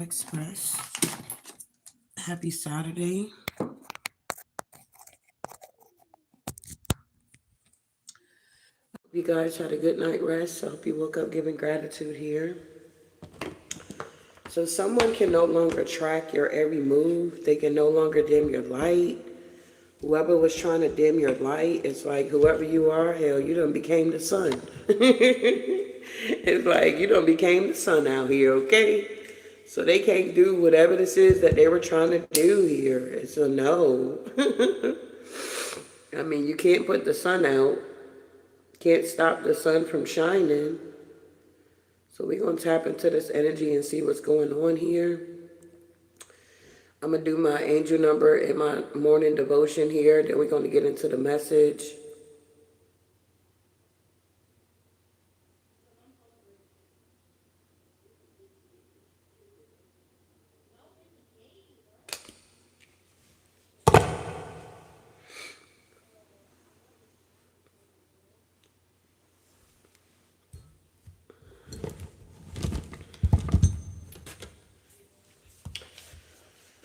Express. Happy Saturday. Hope you guys had a good night rest. I hope you woke up giving gratitude here. So someone can no longer track your every move. They can no longer dim your light. Whoever was trying to dim your light, it's like whoever you are, hell, you done became the sun. It's like you done became the sun out here, okay? So they can't do whatever this is that they were trying to do here. It's a no. I mean, you can't put the sun out. Can't stop the sun from shining. So we're going to tap into this energy and see what's going on here. I'm going to do my angel number in my morning devotion here. Then we're going to get into the message.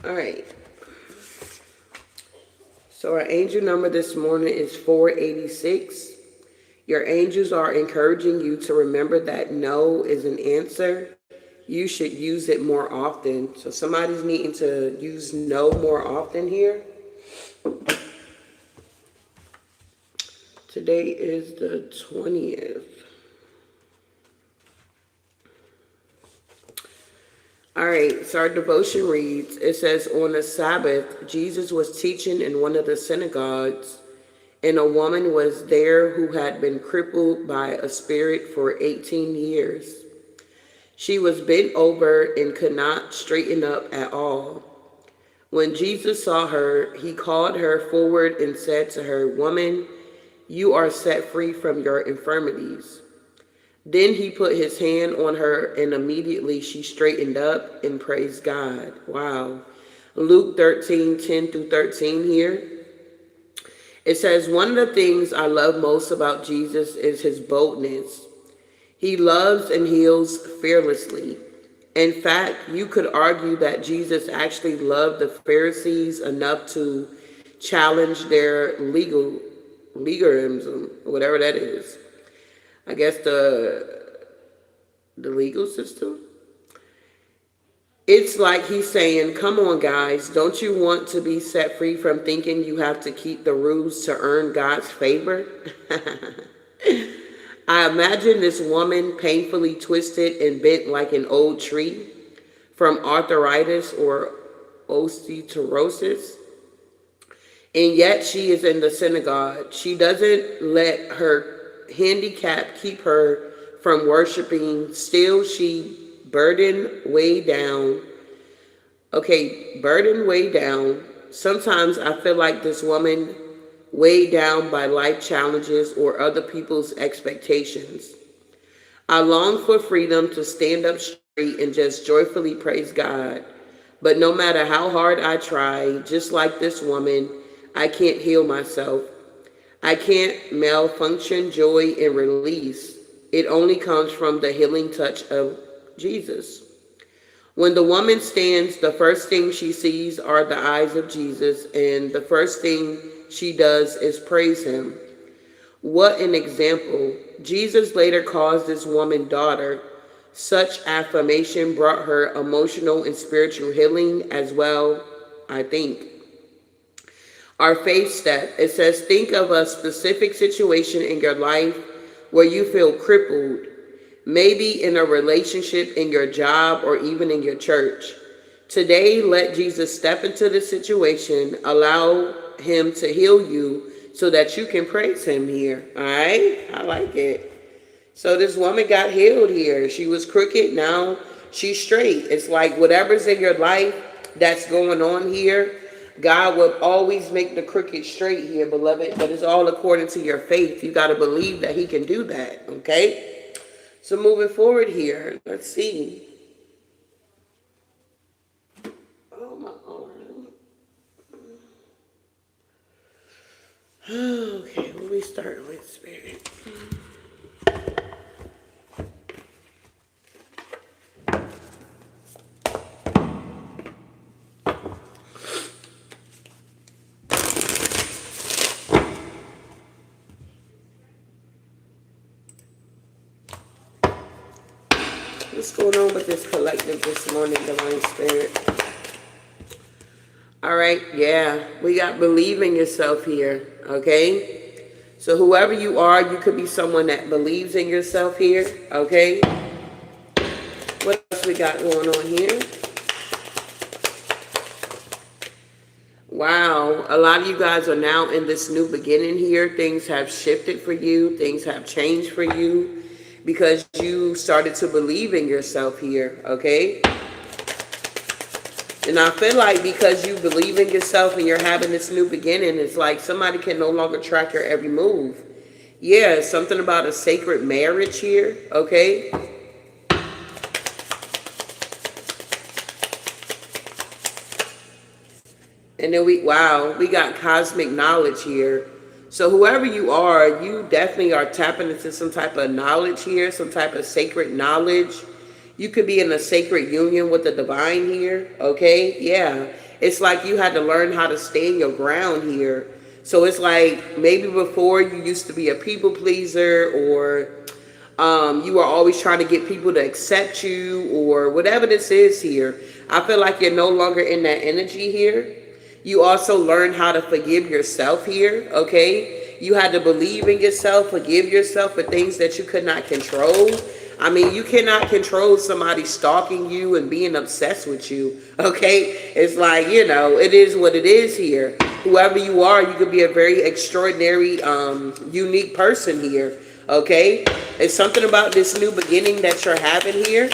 All right. So our angel number this morning is 486. Your angels are encouraging you to remember that no is an answer. You should use it more often. So somebody's needing to use no more often here. Today is the 20th. All right, so our devotion reads, it says, on the Sabbath, Jesus was teaching in one of the synagogues, and a woman was there who had been crippled by a spirit for 18 years. She was bent over and could not straighten up at all. When Jesus saw her, he called her forward and said to her, woman, you are set free from your infirmities. Then he put his hand on her, and immediately she straightened up and praised God. Wow. Luke 13:10-13 here. It says, one of the things I love most about Jesus is his boldness. He loves and heals fearlessly. In fact, you could argue that Jesus actually loved the Pharisees enough to challenge their legalism, whatever that is. I guess the legal system. It's like he's saying, come on, guys, don't you want to be set free from thinking you have to keep the rules to earn God's favor? I imagine this woman painfully twisted and bent like an old tree from arthritis or osteoporosis. And yet she is in the synagogue. She doesn't let her handicap keep her from worshiping. Still, she burdened way down. Okay, burdened way down. Sometimes I feel like this woman weighed down by life challenges or other people's expectations. I long for freedom to stand up straight and just joyfully praise God. But no matter how hard I try, just like this woman, I can't heal myself. I can't malfunction joy and release. It only comes from the healing touch of Jesus. When the woman stands, the first thing she sees are the eyes of Jesus, and the first thing she does is praise him. What an example. Jesus later calls this woman daughter. Such affirmation brought her emotional and spiritual healing as well, I think. Our faith step, it says, think of a specific situation in your life where you feel crippled, maybe in a relationship, in your job, or even in your church. Today, let Jesus step into the situation, allow him to heal you so that you can praise him here. All right? I like it. So this woman got healed here. She was crooked. Now she's straight. It's like whatever's in your life that's going on here, God will always make the crooked straight here, beloved. But it's all according to your faith. You got to believe that he can do that. Okay? So moving forward here, let's see. Oh, my arm. Okay, let me start with spirit. What's going on with this collective this morning, Divine Spirit? All right, yeah, we got believe in yourself here, okay? So whoever you are, you could be someone that believes in yourself here, okay? What else we got going on here? Wow, a lot of you guys are now in this new beginning here. Things have shifted for you. Things have changed for you because you started to believe in yourself here, okay? And I feel like because you believe in yourself and you're having this new beginning, it's like somebody can no longer track your every move. Yeah, something about a sacred marriage here, okay? And then we got cosmic knowledge here. So whoever you are, you definitely are tapping into some type of knowledge here, some type of sacred knowledge. You could be in a sacred union with the divine here, okay? Yeah, it's like you had to learn how to stand your ground here. So it's like maybe before you used to be a people pleaser, or you were always trying to get people to accept you, or whatever this is here. I feel like you're no longer in that energy here. You also learn how to forgive yourself here, okay? You had to believe in yourself, forgive yourself for things that you could not control. I mean, you cannot control somebody stalking you and being obsessed with you, okay? It's like, you know, it is what it is here. Whoever you are, you could be a very extraordinary, unique person here, okay? It's something about this new beginning that you're having here.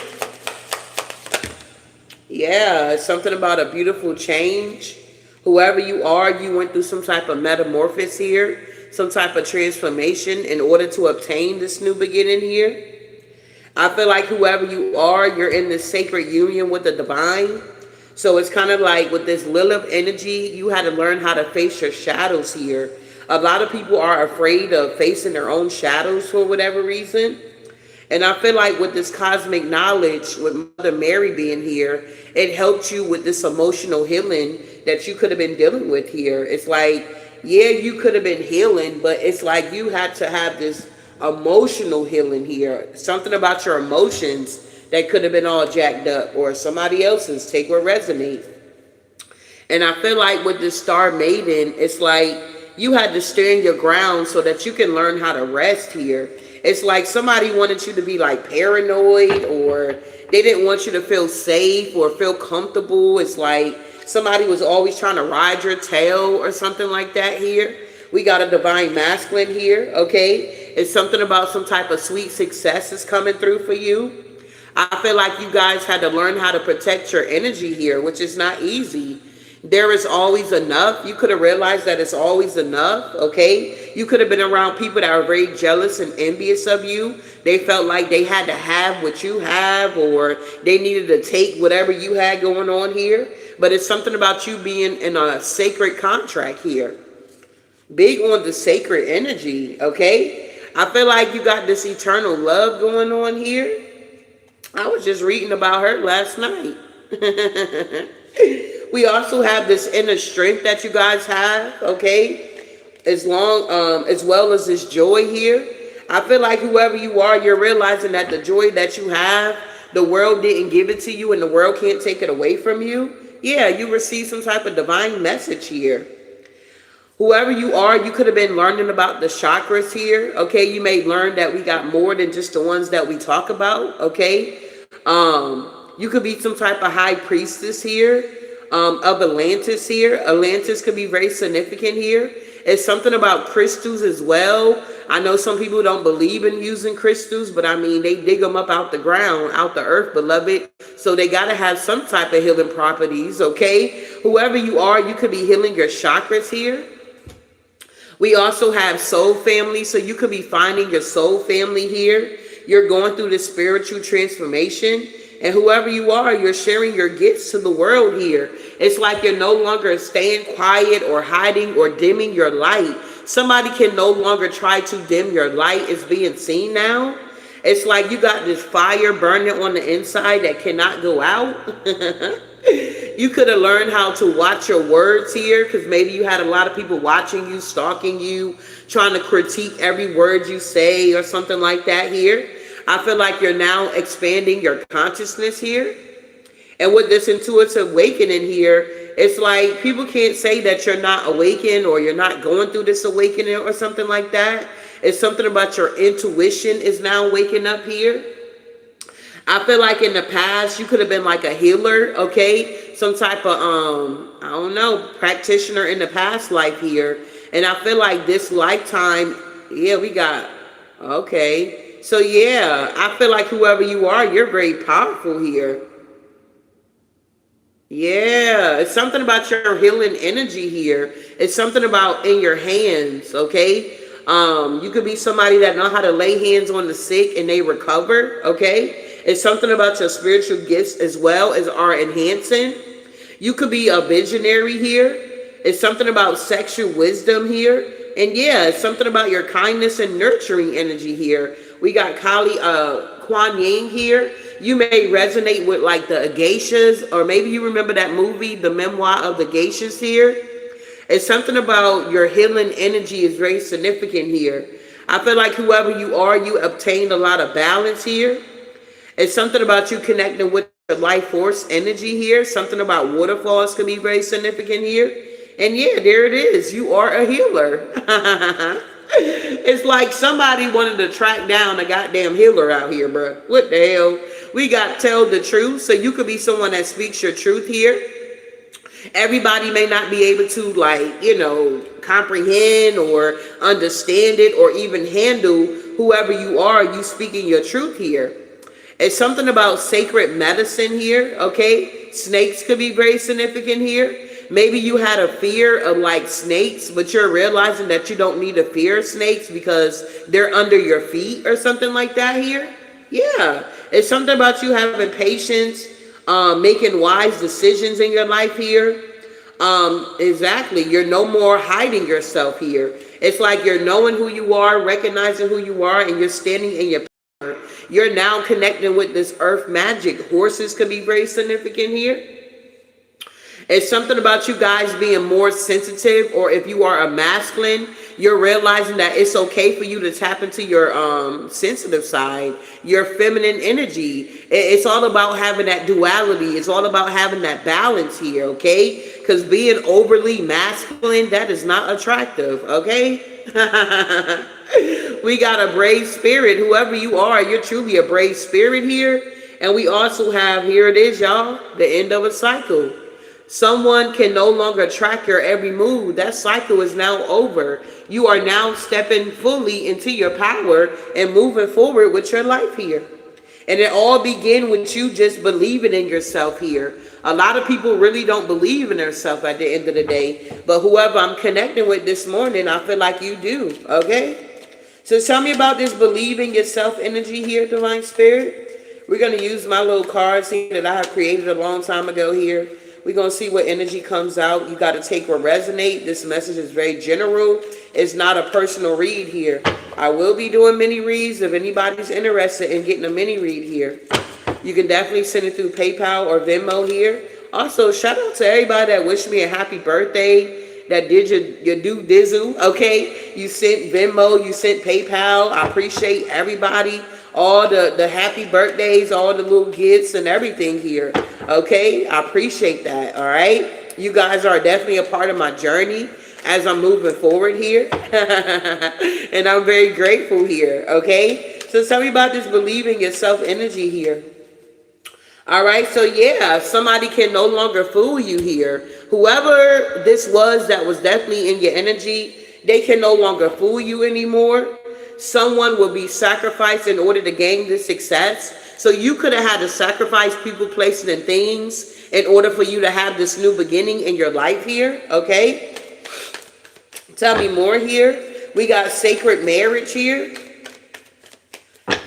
Yeah, it's something about a beautiful change. Whoever you are, you went through some type of metamorphosis here, some type of transformation in order to obtain this new beginning here. I feel like whoever you are, you're in this sacred union with the divine. So it's kind of like with this Lilith energy, you had to learn how to face your shadows here. A lot of people are afraid of facing their own shadows for whatever reason. And I feel like with this cosmic knowledge, with Mother Mary being here, it helped you with this emotional healing that you could have been dealing with here. It's like, yeah, you could have been healing, but it's like you had to have this emotional healing here. Something about your emotions that could have been all jacked up, or somebody else's. Take what resonates. And I feel like with this Star Maiden, it's like you had to stand your ground so that you can learn how to rest here. It's like somebody wanted you to be like paranoid, or they didn't want you to feel safe or feel comfortable. It's like somebody was always trying to ride your tail or something like that here. We got a divine masculine here, okay? It's something about some type of sweet success is coming through for you. I feel like you guys had to learn how to protect your energy here, which is not easy. There is always enough. You could have realized that it's always enough, okay? You could have been around people that are very jealous and envious of you. They felt like they had to have what you have, or they needed to take whatever you had going on here. But it's something about you being in a sacred contract here. Big on the sacred energy, okay? I feel like you got this eternal love going on here. I was just reading about her last night. We also have this inner strength that you guys have, okay? As well as this joy here. I feel like whoever you are, you're realizing that the joy that you have, the world didn't give it to you and the world can't take it away from you. Yeah, you receive some type of divine message here. Whoever you are, you could have been learning about the chakras here, okay? You may learn that we got more than just the ones that we talk about, okay? You could be some type of high priestess here, of Atlantis here. Atlantis could be very significant here. It's something about crystals as well. I know some people don't believe in using crystals, but I mean, they dig them up out the ground, out the earth, beloved. So they got to have some type of healing properties, okay? Whoever you are, you could be healing your chakras here. We also have soul family, so you could be finding your soul family here. You're going through this spiritual transformation, and whoever you are, you're sharing your gifts to the world here. It's like you're no longer staying quiet or hiding or dimming your light. Somebody can no longer try to dim your light. It's being seen now. It's like you got this fire burning on the inside that cannot go out. You could have learned how to watch your words here, because maybe you had a lot of people watching you, stalking you, trying to critique every word you say or something like that here. I feel like you're now expanding your consciousness here. And with this intuitive awakening here, it's like people can't say that you're not awakened or you're not going through this awakening or something like that. It's something about your intuition is now waking up here. I feel like in the past you could have been like a healer, okay? Some type of I don't know, practitioner in the past life here. And I feel like this lifetime, yeah, we got, okay. So yeah, I feel like whoever you are, you're very powerful here. Yeah, it's something about your healing energy here. It's something about in your hands, okay? You could be somebody that know how to lay hands on the sick and they recover, okay? It's something about your spiritual gifts as well as are enhancing. You could be a visionary here. It's something about sexual wisdom here. And yeah, it's something about your kindness and nurturing energy here. We got Kali Kuan Yin here. You may resonate with like the geishas, or maybe you remember that movie, The Memoir of the Geishas here. It's something about your healing energy is very significant here. I feel like whoever you are, you obtained a lot of balance here. It's something about you connecting with the life force energy here. Something about waterfalls can be very significant here. And yeah, there it is. You are a healer. It's like somebody wanted to track down a goddamn healer out here, bro. What the hell? We got to tell the truth. So you could be someone that speaks your truth here. Everybody may not be able to, like, you know, comprehend or understand it or even handle whoever you are, you speaking your truth here. It's something about sacred medicine here, okay? Snakes could be very significant here. Maybe you had a fear of like snakes, but you're realizing that you don't need to fear snakes because they're under your feet or something like that here. Yeah, it's something about you having patience, making wise decisions in your life here. Exactly. You're no more hiding yourself here. It's like you're knowing who you are, recognizing who you are, and you're standing in your power. You're now connecting with this earth magic. Horses can be very significant here. It's something about you guys being more sensitive, or if you are a masculine, you're realizing that it's okay for you to tap into your sensitive side, your feminine energy. It's all about having that duality. It's all about having that balance here, okay? Because being overly masculine, that is not attractive, okay? We got a brave spirit. Whoever you are, you're truly a brave spirit here. And we also have, here it is, y'all, the end of a cycle. Someone can no longer track your every move. That cycle is now over. You are now stepping fully into your power and moving forward with your life here. And it all began with you just believing in yourself here. A lot of people really don't believe in themselves at the end of the day. But whoever I'm connecting with this morning, I feel like you do. Okay? So tell me about this believing yourself energy here, Divine Spirit. We're going to use my little cards here that I have created a long time ago here. We're going to see what energy comes out. You got to take what resonate. This message is very general. It's not a personal read here. I will be doing mini reads if anybody's interested in getting a mini read here. You can definitely send it through PayPal or Venmo here. Also, shout out to everybody that wished me a happy birthday, that did your due dizzle, okay? You sent Venmo, you sent PayPal. I appreciate everybody. All the happy birthdays, all the little gifts and everything here. Okay, I appreciate that. All right, you guys are definitely a part of my journey as I'm moving forward here. And I'm very grateful here. Okay, so tell me about this believing yourself energy here. All right, so yeah, somebody can no longer fool you here. Whoever this was that was definitely in your energy, they can no longer fool you anymore. Someone will be sacrificed in order to gain this success. So you could have had to sacrifice people, places, and things in order for you to have this new beginning in your life here, okay? Tell me more here. We got sacred marriage here.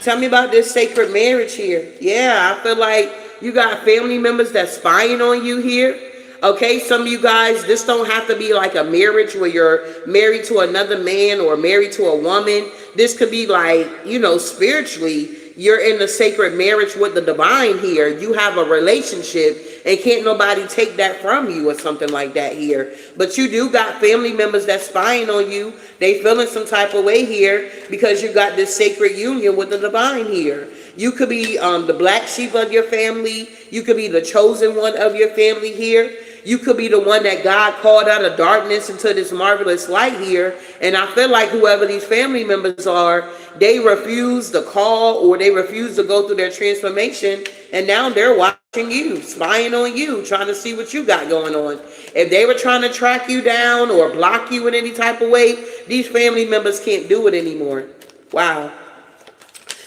Tell me about this sacred marriage here. Yeah, I feel like you got family members that's spying on you here. Okay, some of you guys, this don't have to be like a marriage where you're married to another man or married to a woman. This could be like, you know, spiritually, you're in the sacred marriage with the divine here. You have a relationship and can't nobody take that from you or something like that here. But you do got family members that's spying on you. They feeling some type of way here because you got this sacred union with the divine here. You could be the black sheep of your family. You could be the chosen one of your family here. You could be the one that God called out of darkness into this marvelous light here. And I feel like whoever these family members are, they refuse to call, or they refuse to go through their transformation. And now they're watching you, spying on you, trying to see what you got going on. If they were trying to track you down or block you in any type of way, these family members can't do it anymore. Wow.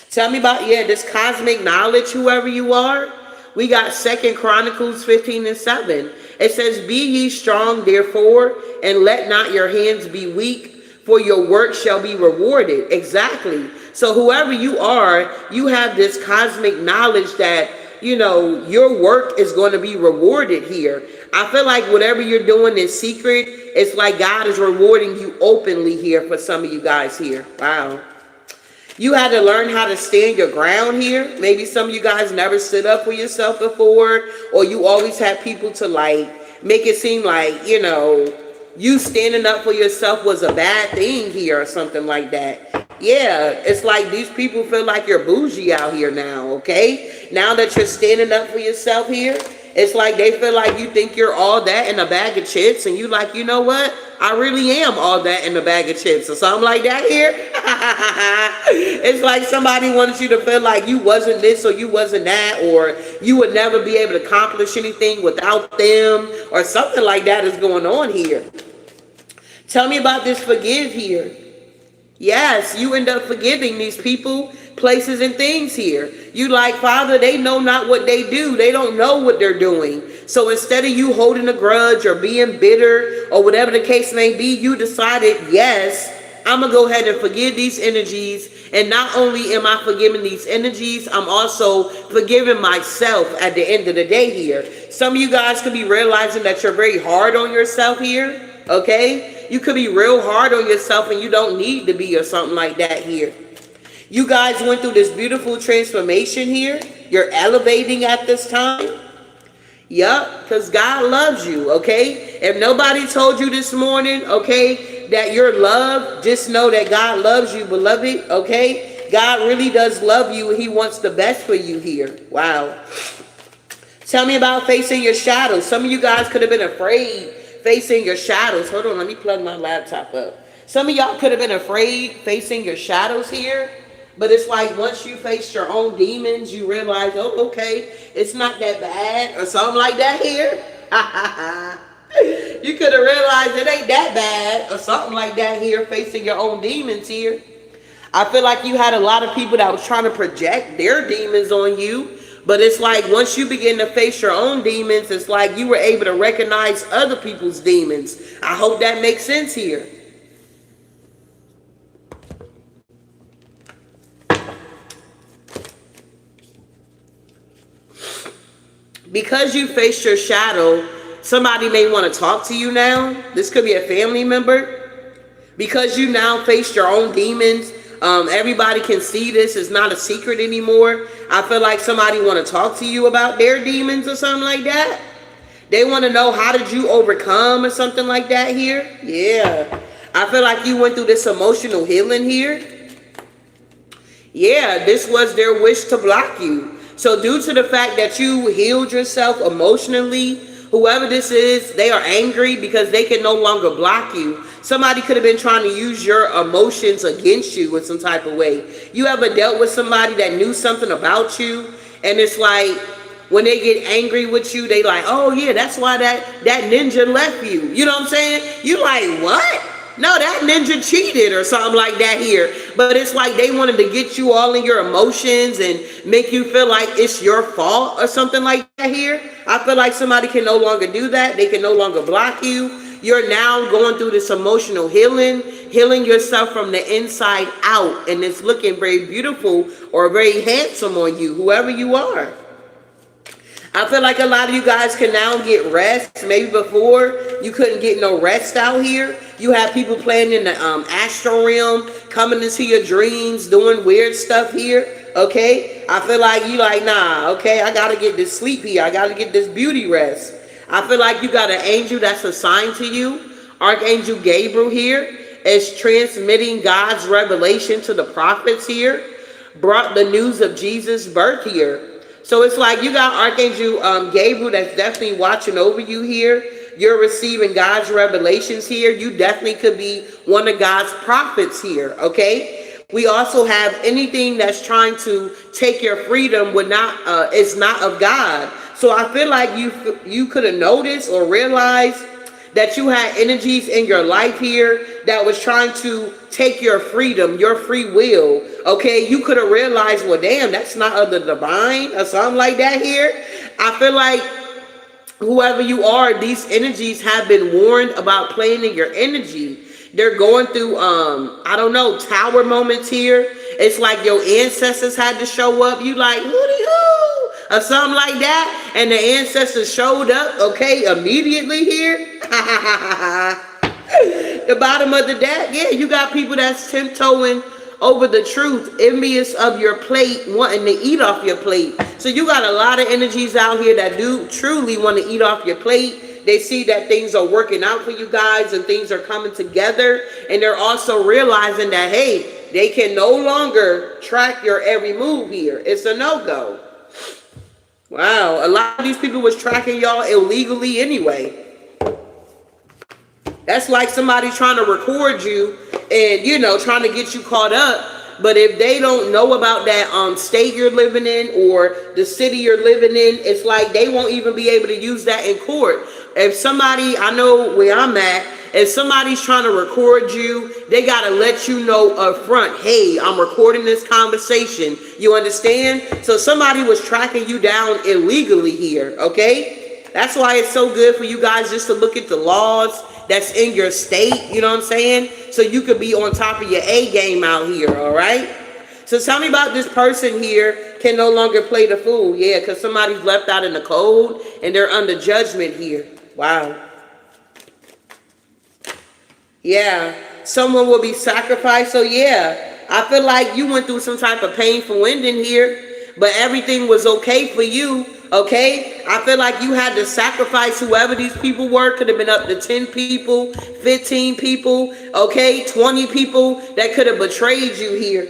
Tell me about, this cosmic knowledge, whoever you are. We got 2 Chronicles 15:7. It says, be ye strong, therefore, and let not your hands be weak, for your work shall be rewarded. Exactly. So whoever you are, you have this cosmic knowledge that, your work is going to be rewarded here. I feel like whatever you're doing in secret, it's like God is rewarding you openly here for some of you guys here. Wow. You had to learn how to stand your ground here. Maybe some of you guys never stood up for yourself before, or you always had people to make it seem like, you standing up for yourself was a bad thing here or something like that. Yeah, it's like these people feel like you're bougie out here now, okay? Now that you're standing up for yourself here, it's like they feel like you think you're all that in a bag of chips, and you like, you know what? I really am all that in a bag of chips or something like that here. It's like somebody wants you to feel like you wasn't this or you wasn't that, or you would never be able to accomplish anything without them, or something like that is going on here. Tell me about this forgive here. Yes, you end up forgiving these people, places, and things here. You like, Father, they know not what they do. They don't know what they're doing. So instead of you holding a grudge or being bitter or whatever the case may be, you decided, yes, I'm going to go ahead and forgive these energies. And not only am I forgiving these energies, I'm also forgiving myself at the end of the day here. Some of you guys could be realizing that you're very hard on yourself here, okay? You could be real hard on yourself and you don't need to be, or something like that here. You guys went through this beautiful transformation here. You're elevating at this time. Yup, because God loves you, okay? If nobody told you this morning, okay, that you're loved, just know that God loves you, beloved, okay? God really does love you, and he wants the best for you here. Wow. Tell me about facing your shadows. Some of you guys could have been afraid facing your shadows. Hold on, let me plug my laptop up. Some of y'all could have been afraid facing your shadows here. But it's like once you face your own demons, you realize, oh, okay, it's not that bad, or something like that here. You could have realized it ain't that bad, or something like that here, facing your own demons here. I feel like you had a lot of people that was trying to project their demons on you. But it's like once you begin to face your own demons, it's like you were able to recognize other people's demons. I hope that makes sense here. Because you faced your shadow, somebody may want to talk to you now. This could be a family member. Because you now faced your own demons, everybody can see this. It's not a secret anymore. I feel like somebody want to talk to you about their demons or something like that. They want to know, how did you overcome or something like that here? Yeah. I feel like you went through this emotional healing here. Yeah, this was their wish to block you. So due to the fact that you healed yourself emotionally, whoever this is, they are angry because they can no longer block you. Somebody could have been trying to use your emotions against you in some type of way. You ever dealt with somebody that knew something about you, and it's like when they get angry with you, they like, oh yeah, that's why that ninja left you. You know what I'm saying? You like, what? No, that ninja cheated or something like that here. But it's like they wanted to get you all in your emotions and make you feel like it's your fault or something like that here. I feel like somebody can no longer do that. They can no longer block you. You're now going through this emotional healing yourself from the inside out. And it's looking very beautiful or very handsome on you, whoever you are. I feel like a lot of you guys can now get rest. Maybe before you couldn't get no rest out here. You have people playing in the astral realm, coming into your dreams, doing weird stuff here. Okay, I feel like you like, nah, okay, I gotta get this sleep here, I gotta get this beauty rest. I feel like you got an angel that's assigned to you. Archangel Gabriel here is transmitting God's revelation to the prophets here, brought the news of Jesus' birth here. So it's like you got Archangel Gabriel that's definitely watching over you here. You're receiving God's revelations here. You definitely could be one of God's prophets here, okay? We also have anything that's trying to take your freedom would not is not of God. So I feel like you could have noticed or realized that you had energies in your life here that was trying to take your freedom, your free will. Okay, you could have realized, well, damn, that's not of the divine or something like that here. I feel like whoever you are, these energies have been warned about playing in your energy. They're going through, I don't know, tower moments here. It's like your ancestors had to show up. You like, hooty-hoo, or something like that. And the ancestors showed up, okay, immediately here. The bottom of the deck, yeah, you got people that's tiptoeing over the truth, envious of your plate, wanting to eat off your plate. So you got a lot of energies out here that do truly want to eat off your plate. They see that things are working out for you guys and things are coming together. And they're also realizing that, hey, they can no longer track your every move here. It's a no-go. Wow, a lot of these people was tracking y'all illegally anyway. That's like somebody trying to record you and, you know, trying to get you caught up. But if they don't know about that state you're living in or the city you're living in, it's like they won't even be able to use that in court. If somebody, I know where I'm at, if somebody's trying to record you, they got to let you know up front, hey, I'm recording this conversation. You understand? So somebody was tracking you down illegally here, okay? That's why it's so good for you guys just to look at the laws that's in your state, you know what I'm saying? So you could be on top of your A game out here, all right? So tell me about this person here can no longer play the fool. Yeah, because somebody's left out in the cold and they're under judgment here. Wow. Yeah, someone will be sacrificed. So yeah, I feel like you went through some type of painful ending here, but everything was okay for you. Okay, I feel like you had to sacrifice whoever these people were. Could have been up to 10 people, 15 people, okay, 20 people that could have betrayed you here.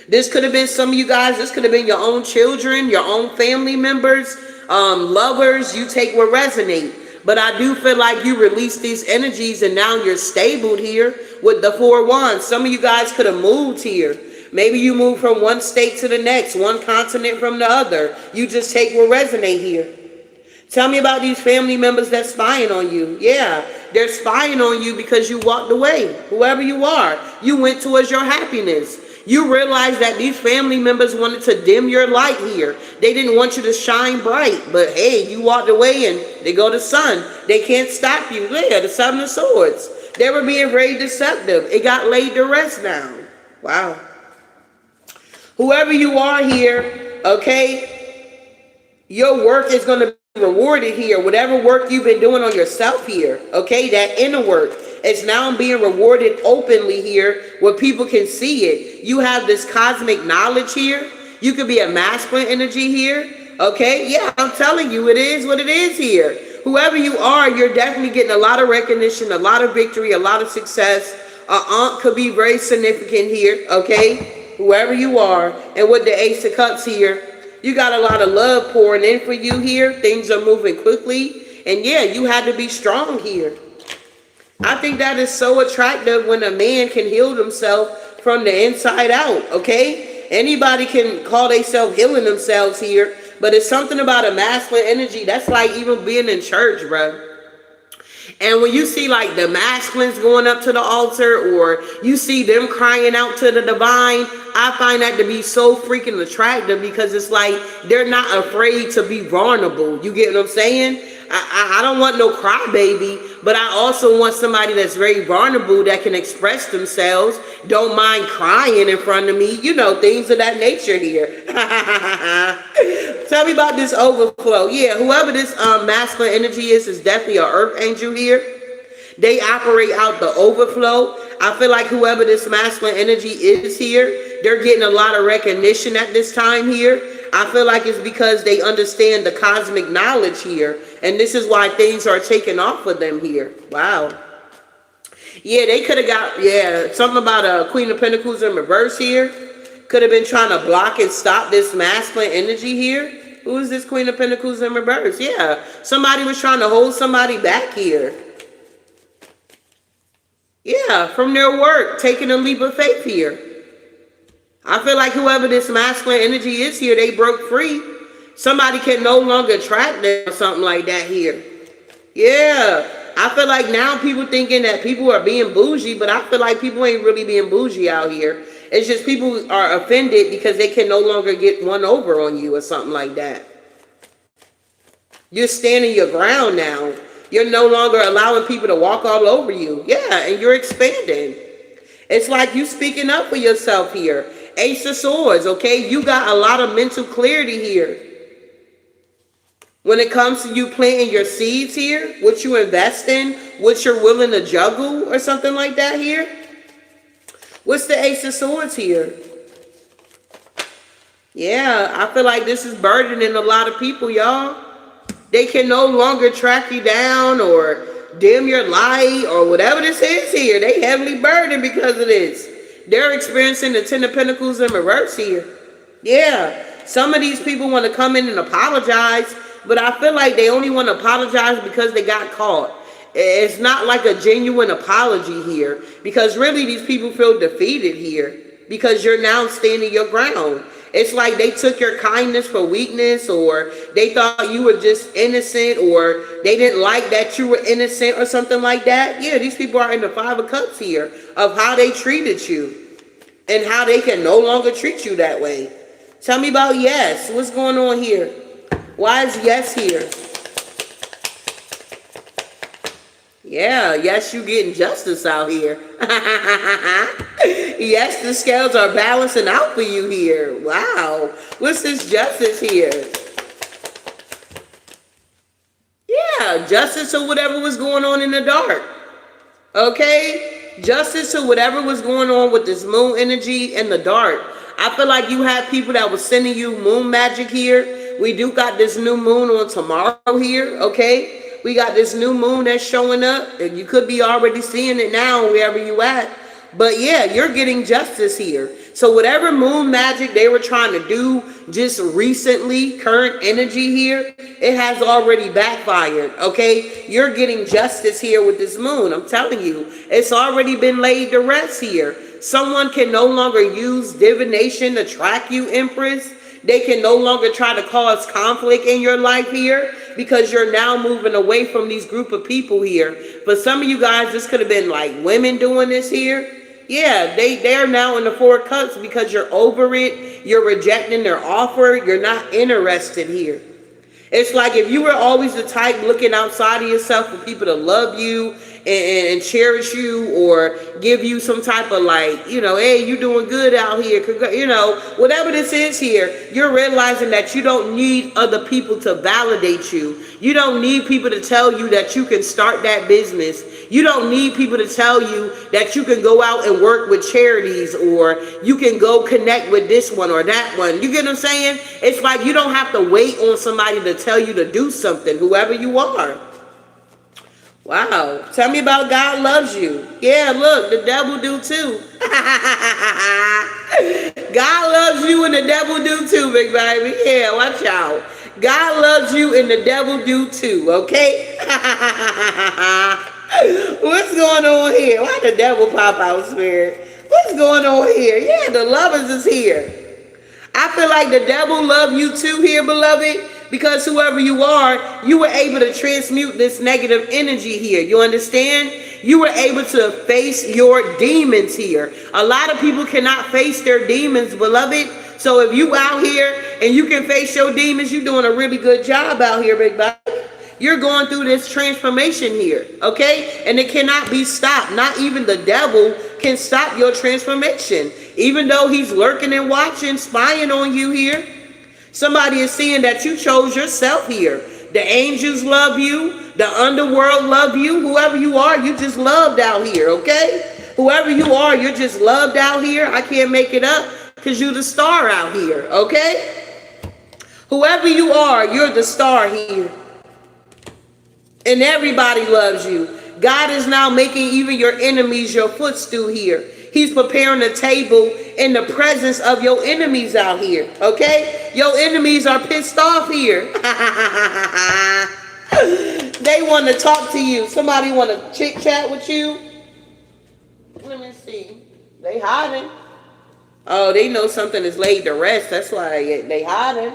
This could have been some of you guys. This could have been your own children, your own family members, lovers. You take what resonate. But I do feel like you released these energies and now you're stable here with the 4 wands. Some of you guys could have moved here. Maybe you move from one state to the next, one continent from the other. You just take what resonate here. Tell me about these family members that's spying on you. Yeah, they're spying on you because you walked away. Whoever you are, you went towards your happiness. You realize that these family members wanted to dim your light here. They didn't want you to shine bright. But hey, you walked away and they go to sun. They can't stop you. Yeah, the 7 of Swords. They were being very deceptive. It got laid to rest now. Wow. Whoever you are here, okay, your work is going to be rewarded here. Whatever work you've been doing on yourself here, okay, that inner work is now being rewarded openly here where people can see it. You have this cosmic knowledge here. You could be a masculine energy here, okay? Yeah, I'm telling you, it is what it is here. Whoever you are, you're definitely getting a lot of recognition, a lot of victory, a lot of success. Aunt could be very significant here, okay? Whoever you are, and with the Ace of Cups here, you got a lot of love pouring in for you here. Things are moving quickly, and yeah, you had to be strong here. I think that is so attractive when a man can heal himself from the inside out, okay? Anybody can call themselves healing themselves here, but it's something about a masculine energy. That's like even being in church, bro. And when you see like the masculines going up to the altar or you see them crying out to the divine, I find that to be so freaking attractive because it's like they're not afraid to be vulnerable. You get what I'm saying? I don't want no crybaby, but I also want somebody that's very vulnerable that can express themselves, don't mind crying in front of me, you know, things of that nature here. Tell me about this overflow. Yeah, whoever this masculine energy is definitely an earth angel here. They operate out the overflow. I feel like whoever this masculine energy is here, they're getting a lot of recognition at this time here. I feel like it's because they understand the cosmic knowledge here, and this is why things are taking off with them here. Wow. Yeah, they could have got, yeah, something about a Queen of Pentacles in reverse here. Could have been trying to block and stop this masculine energy here. Who is this Queen of Pentacles in reverse? Yeah, somebody was trying to hold somebody back here. Yeah, from their work, taking a leap of faith here. I feel like whoever this masculine energy is here, they broke free. Somebody can no longer track them or something like that here. Yeah, I feel like now people thinking that people are being bougie, but I feel like people ain't really being bougie out here. It's just people are offended because they can no longer get one over on you or something like that. You're standing your ground now. You're no longer allowing people to walk all over you. Yeah, and you're expanding. It's like you speaking up for yourself here. Ace of Swords, okay? You got a lot of mental clarity here. When it comes to you planting your seeds here, what you invest in, what you're willing to juggle or something like that here. What's the Ace of Swords here? Yeah, I feel like this is burdening a lot of people, y'all. They can no longer track you down or dim your light or whatever this is here. They heavily burdened because of this. They're experiencing the Ten of Pentacles in reverse here. Yeah, some of these people want to come in and apologize, but I feel like they only want to apologize because they got caught. It's not like a genuine apology here, because really these people feel defeated here because you're now standing your ground. It's like they took your kindness for weakness, or they thought you were just innocent, or they didn't like that you were innocent or something like that. Yeah, these people are in the Five of Cups here of how they treated you and how they can no longer treat you that way. Tell me about yes. What's going on here? Why is yes here? Yeah, yes, you getting justice out here. Yes, the scales are balancing out for you here. Wow. What's this justice here? Yeah, justice to whatever was going on in the dark. Okay? Justice to whatever was going on with this moon energy in the dark. I feel like you had people that was sending you moon magic here. We do got this new moon on tomorrow here, okay? We got this new moon that's showing up, and you could be already seeing it now wherever you at. But yeah, you're getting justice here. So whatever moon magic they were trying to do just recently, current energy here, it has already backfired, okay? You're getting justice here with this moon. I'm telling you, it's already been laid to rest here. Someone can no longer use divination to track you, Empress. They can no longer try to cause conflict in your life here because you're now moving away from these group of people here. For some of you guys, this could have been like women doing this here. Yeah, they're now in the Four of Cups because you're over it. You're rejecting their offer. You're not interested here. It's like if you were always the type looking outside of yourself for people to love you and cherish you or give you some type of like, you know, hey, you doing good out here. You know, whatever this is here, you're realizing that you don't need other people to validate you. You don't need people to tell you that you can start that business. You don't need people to tell you that you can go out and work with charities or you can go connect with this one or that one. You get what I'm saying? It's like you don't have to wait on somebody to tell you to do something, whoever you are. Wow. Tell me about God loves you. Yeah, look, the devil do too. God loves you and the devil do too, big baby. Yeah, watch out. God loves you and the devil do too, okay? What's going on here? Why the devil pop out, Spirit? What's going on here? Yeah, the lovers is here. I feel like the devil love you too here, beloved, because whoever you are, you were able to transmute this negative energy here. You understand? You were able to face your demons here. A lot of people cannot face their demons, beloved. So if you out here and you can face your demons, you're doing a really good job out here, big buddy. You're going through this transformation here, okay? And it cannot be stopped. Not even the devil can stop your transformation. Even though he's lurking and watching, spying on you here. Somebody is seeing that you chose yourself here. The angels love you. The underworld love you. Whoever you are, you just loved out here, okay? Whoever you are, you're just loved out here. I can't make it up. Because you're the star out here, okay? Whoever you are, you're the star here. And everybody loves you. God is now making even your enemies your footstool here. He's preparing a table in the presence of your enemies out here, okay? Your enemies are pissed off here. They want to talk to you. Somebody want to chit chat with you? Let me see. They hiding. Oh, they know something is laid to rest. That's why they hiding.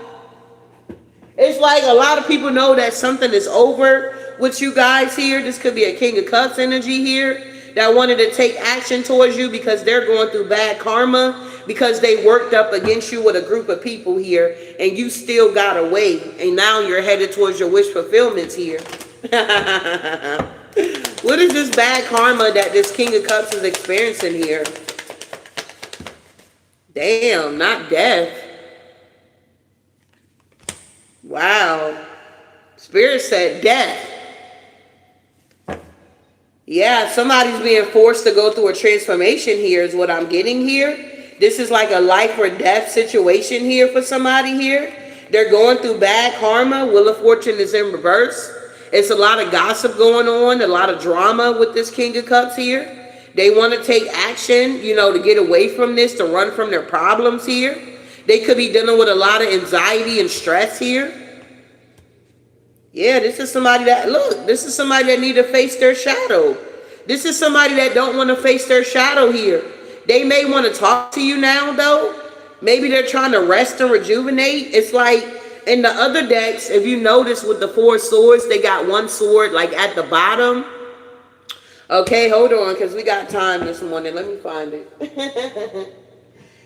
It's like a lot of people know that something is over with you guys here. This could be a King of Cups energy here that wanted to take action towards you because they're going through bad karma, because they worked up against you with a group of people here and you still got away, and now you're headed towards your wish fulfillments here. What is this bad karma that this King of Cups is experiencing here? Damn, not death. Wow. Spirit said death. Yeah, somebody's being forced to go through a transformation here is what I'm getting here. This is like a life or death situation here for somebody here. They're going through bad karma. Wheel of Fortune is in reverse. It's a lot of gossip going on, a lot of drama with this King of Cups here. They want to take action, you know, to get away from this, to run from their problems here. They could be dealing with a lot of anxiety and stress here. Yeah, this is somebody that, look, this is somebody that need to face their shadow. This is somebody that don't want to face their shadow here. They may want to talk to you now, though. Maybe they're trying to rest and rejuvenate. It's like in the other decks, if you notice with the 4 swords, they got one sword like at the bottom. Okay, hold on, because we got time this morning. Let me find it.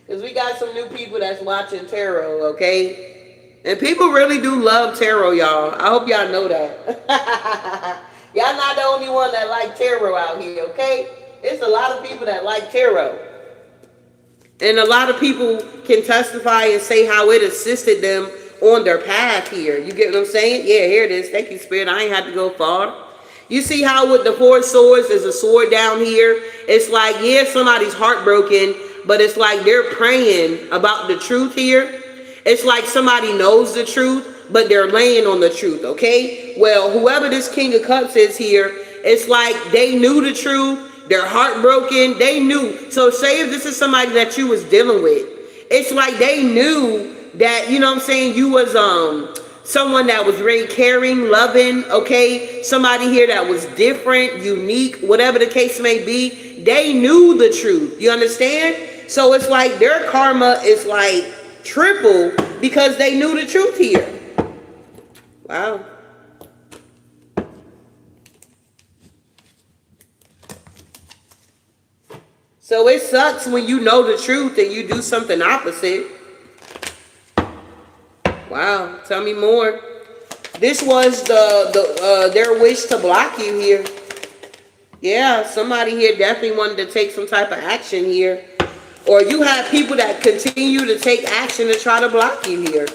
Because we got some new people that's watching tarot, okay? And people really do love tarot, y'all. I hope y'all know that. Y'all not the only one that like tarot out here, okay? It's a lot of people that like tarot. And a lot of people can testify and say how it assisted them on their path here. You get what I'm saying? Yeah, here it is. Thank you, Spirit. I ain't had to go far. You see how with the 4 swords, there's a sword down here. It's like, yeah, somebody's heartbroken, but it's like they're praying about the truth here. It's like somebody knows the truth, but they're laying on the truth, okay? Well, whoever this King of Cups is here, it's like they knew the truth. They're heartbroken. They knew. So say if this is somebody that you was dealing with, it's like they knew that, you know what I'm saying, you was someone that was very caring, loving, okay? Somebody here that was different, unique, whatever the case may be. They knew the truth. You understand? So it's like their karma is like triple because they knew the truth here. Wow. So it sucks when you know the truth and you do something opposite. Wow, tell me more. This was their wish to block you here. Yeah, somebody here definitely wanted to take some type of action here. Or you have people that continue to take action to try to block you here.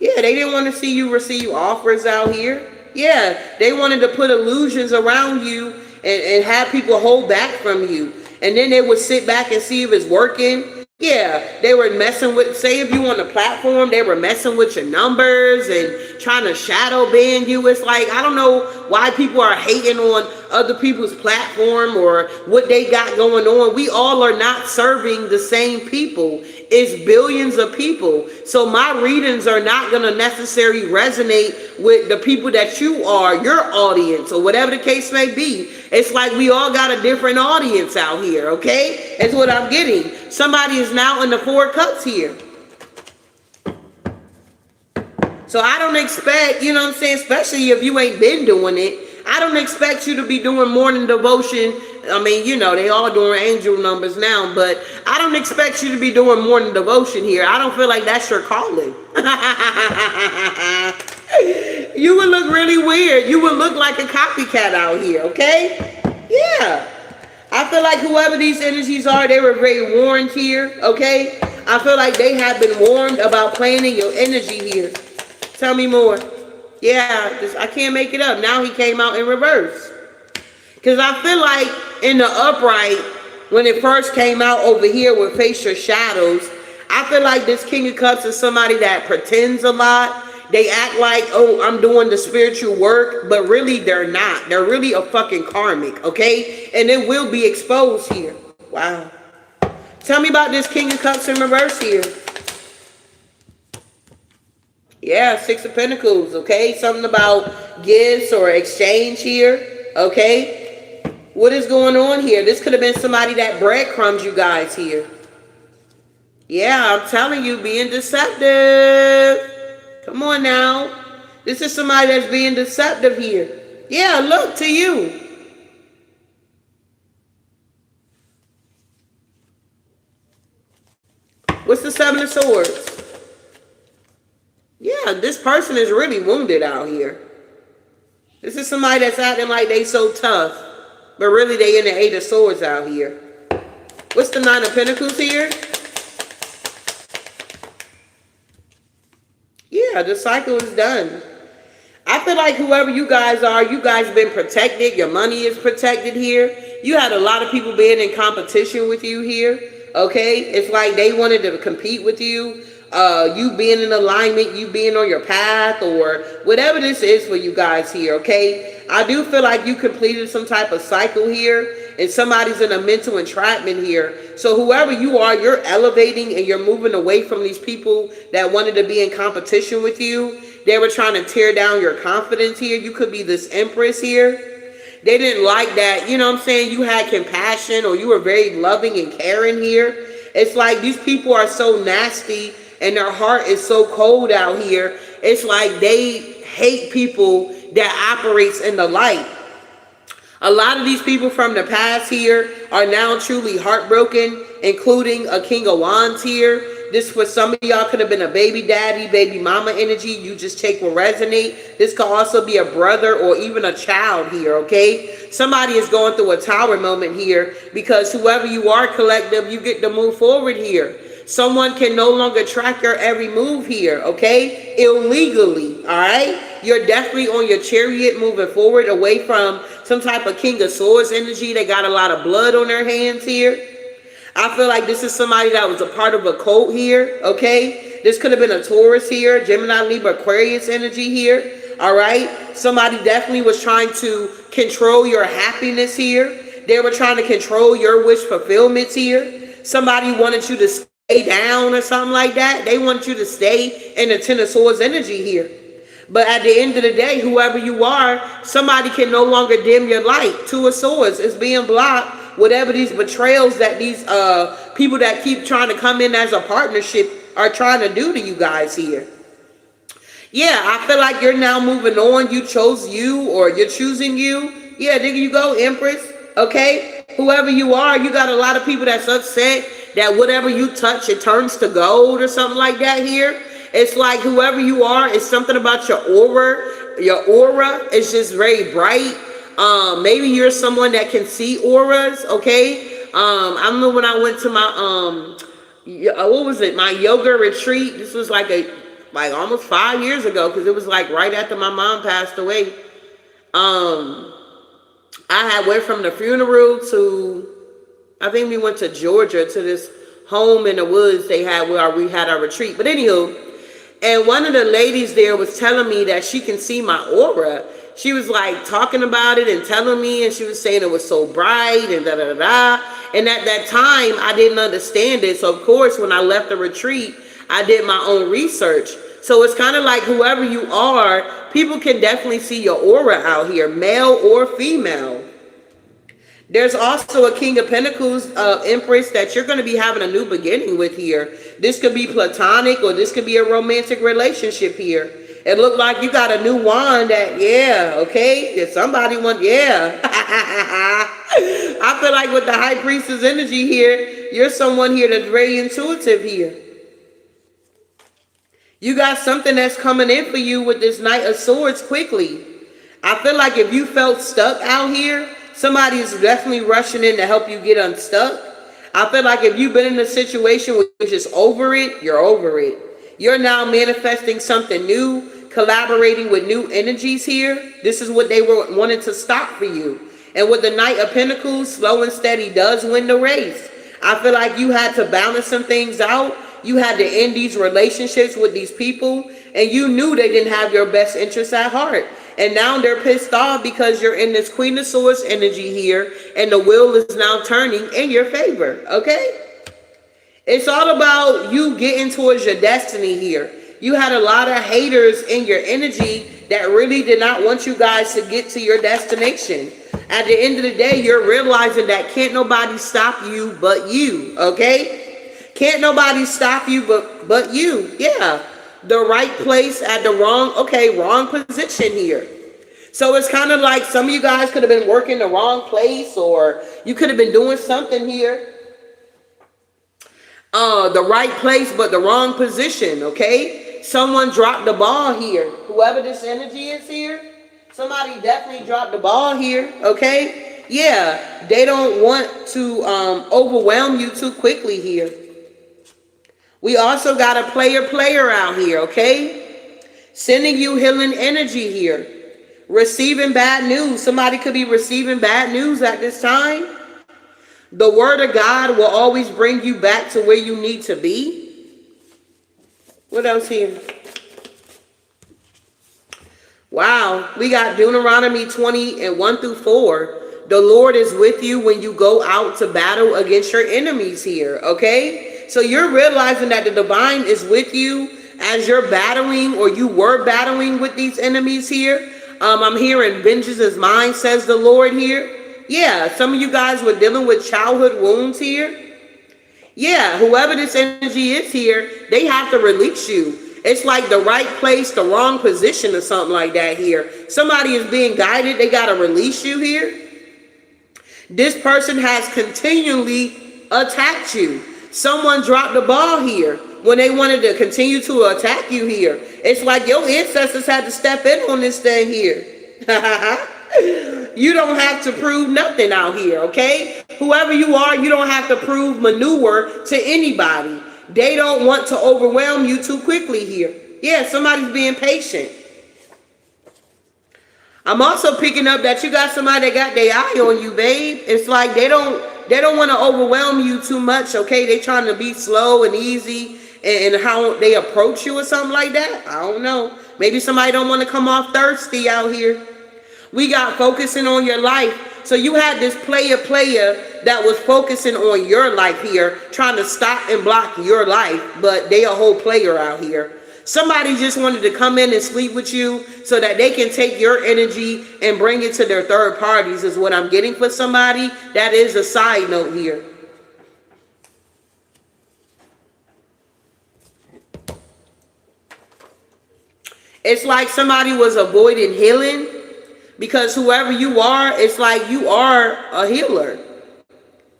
Yeah, they didn't want to see you receive offers out here. Yeah, they wanted to put illusions around you and have people hold back from you. And then they would sit back and see if it's working. Yeah, they were messing with, say if you on the platform, they were messing with your numbers and trying to shadow ban you. It's like, I don't know why people are hating on other people's platform or what they got going on. We all are not serving the same people. It's billions of people. So my readings are not going to necessarily resonate with the people that you are, your audience, or whatever the case may be. It's like we all got a different audience out here, okay? That's what I'm getting. Somebody is now in the 4 cups here. So I don't expect, you know what I'm saying, especially if you ain't been doing it, I don't expect you to be doing morning devotion. I mean, you know, they all doing angel numbers now, but I don't expect you to be doing morning devotion here. I don't feel like that's your calling. You would look really weird. You would look like a copycat out here, okay? Yeah. I feel like whoever these energies are, they were very warned here, okay? I feel like they have been warned about playing in your energy here. Tell me more. Yeah, I can't make it up. Now he came out in reverse. Because I feel like in the upright, when it first came out over here with face your shadows, I feel like this King of Cups is somebody that pretends a lot. They act like, oh, I'm doing the spiritual work, but really they're not. They're really a fucking karmic, okay? And it will be exposed here. Wow. Tell me about this King of Cups in reverse here. Yeah, Six of Pentacles, okay? Something about gifts or exchange here, okay? What is going on here? This could have been somebody that breadcrumbs you guys here. Yeah, I'm telling you, being deceptive. Come on now. This is somebody that's being deceptive here. Yeah, look to you. What's the Seven of Swords? Yeah, this person is really wounded out here. This is somebody that's acting like they so tough, but really they in the Eight of Swords out here. What's the Nine of Pentacles here? Yeah, the cycle is done. I feel like whoever you guys are, you guys been protected. Your money is protected here. You had a lot of people being in competition with you here. Okay, it's like they wanted to compete with you. You being in alignment, you being on your path, or whatever this is for you guys here. Okay, I do feel like you completed some type of cycle here, and somebody's in a mental entrapment here. So whoever you are, you're elevating and you're moving away from these people that wanted to be in competition with you. They were trying to tear down your confidence here. You could be this Empress here. They didn't like that, you know what I'm saying, you had compassion or you were very loving and caring here. It's like these people are so nasty and their heart is so cold out here. It's like they hate people that operates in the light. A lot of these people from the past here are now truly heartbroken, including a King of Wands here. This for some of y'all could have been a baby daddy, baby mama energy. You just take will resonate. This could also be a brother or even a child here, okay? Somebody is going through a tower moment here because whoever you are, collective, you get to move forward here. Someone can no longer track your every move here, okay? Illegally, all right? You're definitely on your chariot moving forward away from some type of King of Swords energy. They got a lot of blood on their hands here. I feel like this is somebody that was a part of a cult here, okay? This could have been a Taurus here, Gemini, Libra, Aquarius energy here, all right? Somebody definitely was trying to control your happiness here. They were trying to control your wish fulfillments here. Somebody wanted you to stay down or something like that. They want you to stay in the Ten of Swords energy here. But at the end of the day, whoever you are, somebody can no longer dim your light. Two of Swords is being blocked. Whatever these betrayals that these people that keep trying to come in as a partnership are trying to do to you guys here. Yeah, I feel like you're now moving on. You chose you or you're choosing you. Yeah, there you go, Empress. Okay, whoever you are, you got a lot of people that's upset that whatever you touch, it turns to gold or something like that here. It's like whoever you are, it's something about your aura. Your aura is just very bright. Maybe you're someone that can see auras, okay? I remember when I went to my, what was it? My yoga retreat. This was like almost 5 years ago because it was like right after my mom passed away. I had went from the funeral to, I think we went to Georgia to this home in the woods they had where we had our retreat. But anywho, and one of the ladies there was telling me that she can see my aura. She was like talking about it and telling me, and she was saying it was so bright and da-da-da-da. And at that time, I didn't understand it. So, of course, when I left the retreat, I did my own research. So it's kind of like whoever you are, people can definitely see your aura out here, male or female. There's also a King of Pentacles, Empress, that you're going to be having a new beginning with here. This could be platonic or this could be a romantic relationship here. It looked like you got a new wand that, yeah, okay, if somebody want, yeah. I feel like with the High Priestess energy here, you're someone here that's very intuitive here. You got something that's coming in for you with this Knight of Swords quickly. I feel like if you felt stuck out here, somebody is definitely rushing in to help you get unstuck. I feel like if you've been in a situation where you're just over it, you're over it. You're now manifesting something new, collaborating with new energies here. This is what they were wanting to stop for you. And with the Knight of Pentacles, slow and steady does win the race. I feel like you had to balance some things out. You had to end these relationships with these people, and you knew they didn't have your best interests at heart. And now they're pissed off because you're in this Queen of Swords energy here, and the wheel is now turning in your favor, okay? It's all about you getting towards your destiny here. You had a lot of haters in your energy that really did not want you guys to get to your destination. At the end of the day, you're realizing that can't nobody stop you but you, okay? Can't nobody stop you but you. Yeah. The right place at the wrong position here. So it's kind of like some of you guys could have been working the wrong place, or you could have been doing something here. The right place but the wrong position, okay? Someone dropped the ball here. Whoever this energy is here, somebody definitely dropped the ball here, okay? Yeah, they don't want to overwhelm you too quickly here. We also got a player out here, okay? Sending you healing energy here. Receiving bad news. Somebody could be receiving bad news at this time. The word of God will always bring you back to where you need to be. What else here? Wow, we got Deuteronomy 20:1-4. The Lord is with you when you go out to battle against your enemies here, okay? So you're realizing that the divine is with you as you're battling, or you were battling with these enemies here. I'm hearing vengeance is mine, says the Lord here. Yeah, some of you guys were dealing with childhood wounds here. Yeah, whoever this energy is here, they have to release you. It's like the right place, the wrong position, or something like that here. Somebody is being guided. They got to release you here. This person has continually attacked you. Someone dropped the ball here when they wanted to continue to attack you here. It's like your ancestors had to step in on this thing here. You don't have to prove nothing out here, okay? Whoever you are, you don't have to prove manure to anybody. They don't want to overwhelm you too quickly here. Yeah, somebody's being patient. I'm also picking up that you got somebody that got their eye on you, babe. It's like they don't want to overwhelm you too much, okay? They trying to be slow and easy and how they approach you or something like that. I don't know. Maybe somebody don't want to come off thirsty out here. We got focusing on your life. So you had this player that was focusing on your life here, trying to stop and block your life, but they a whole player out here. Somebody just wanted to come in and sleep with you so that they can take your energy and bring it to their third parties is what I'm getting for somebody. That is a side note here. It's like somebody was avoiding healing, because whoever you are, it's like you are a healer.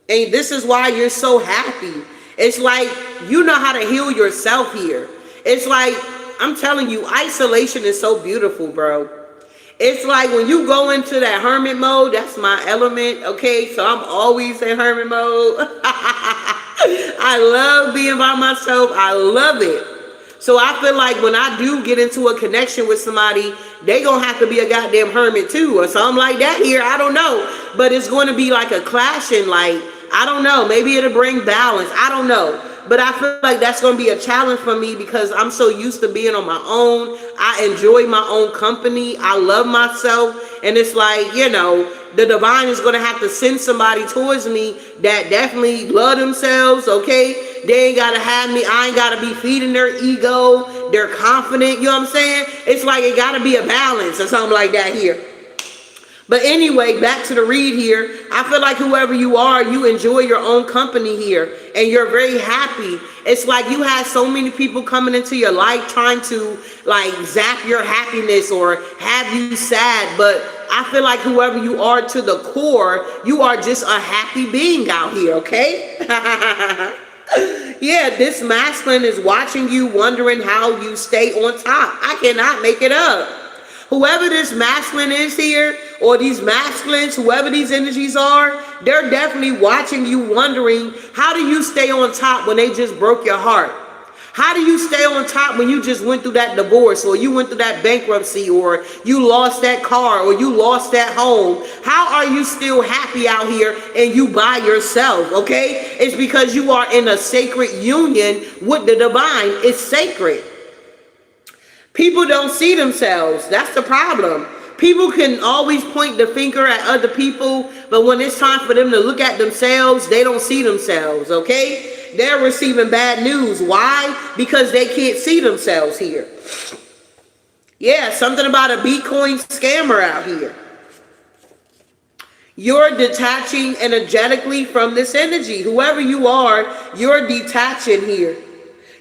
And this is why you're so happy. It's like you know how to heal yourself here. It's like, I'm telling you, isolation is so beautiful, bro. It's like when you go into that hermit mode, that's my element, okay? So I'm always in hermit mode. I love being by myself. I love it. So I feel like when I do get into a connection with somebody, they gonna have to be a goddamn hermit too, or something like that here. I don't know. But it's going to be like a clashing, like, I don't know. Maybe it'll bring balance. I don't know. But I feel like that's going to be a challenge for me because I'm so used to being on my own. I enjoy my own company. I love myself. And it's like, you know, the divine is going to have to send somebody towards me that definitely love themselves, okay? They ain't got to have me. I ain't got to be feeding their ego. They're confident. You know what I'm saying? It's like it got to be a balance or something like that here. But anyway, back to the read here. I feel like whoever you are, you enjoy your own company here and you're very happy. It's like you had so many people coming into your life trying to like zap your happiness or have you sad. But I feel like whoever you are to the core, you are just a happy being out here, okay? Yeah, this masculine is watching you, wondering how you stay on top. I cannot make it up. Whoever this masculine is here, or these masculines, whoever these energies are, they're definitely watching you, wondering, how do you stay on top when they just broke your heart? How do you stay on top when you just went through that divorce, or you went through that bankruptcy, or you lost that car, or you lost that home? How are you still happy out here and you by yourself? Okay, it's because you are in a sacred union with the divine. It's sacred. People don't see themselves. That's the problem. People can always point the finger at other people, but when it's time for them to look at themselves, they don't see themselves, okay? They're receiving bad news. Why? Because they can't see themselves here. Yeah, something about a Bitcoin scammer out here. You're detaching energetically from this energy. Whoever you are, you're detaching here.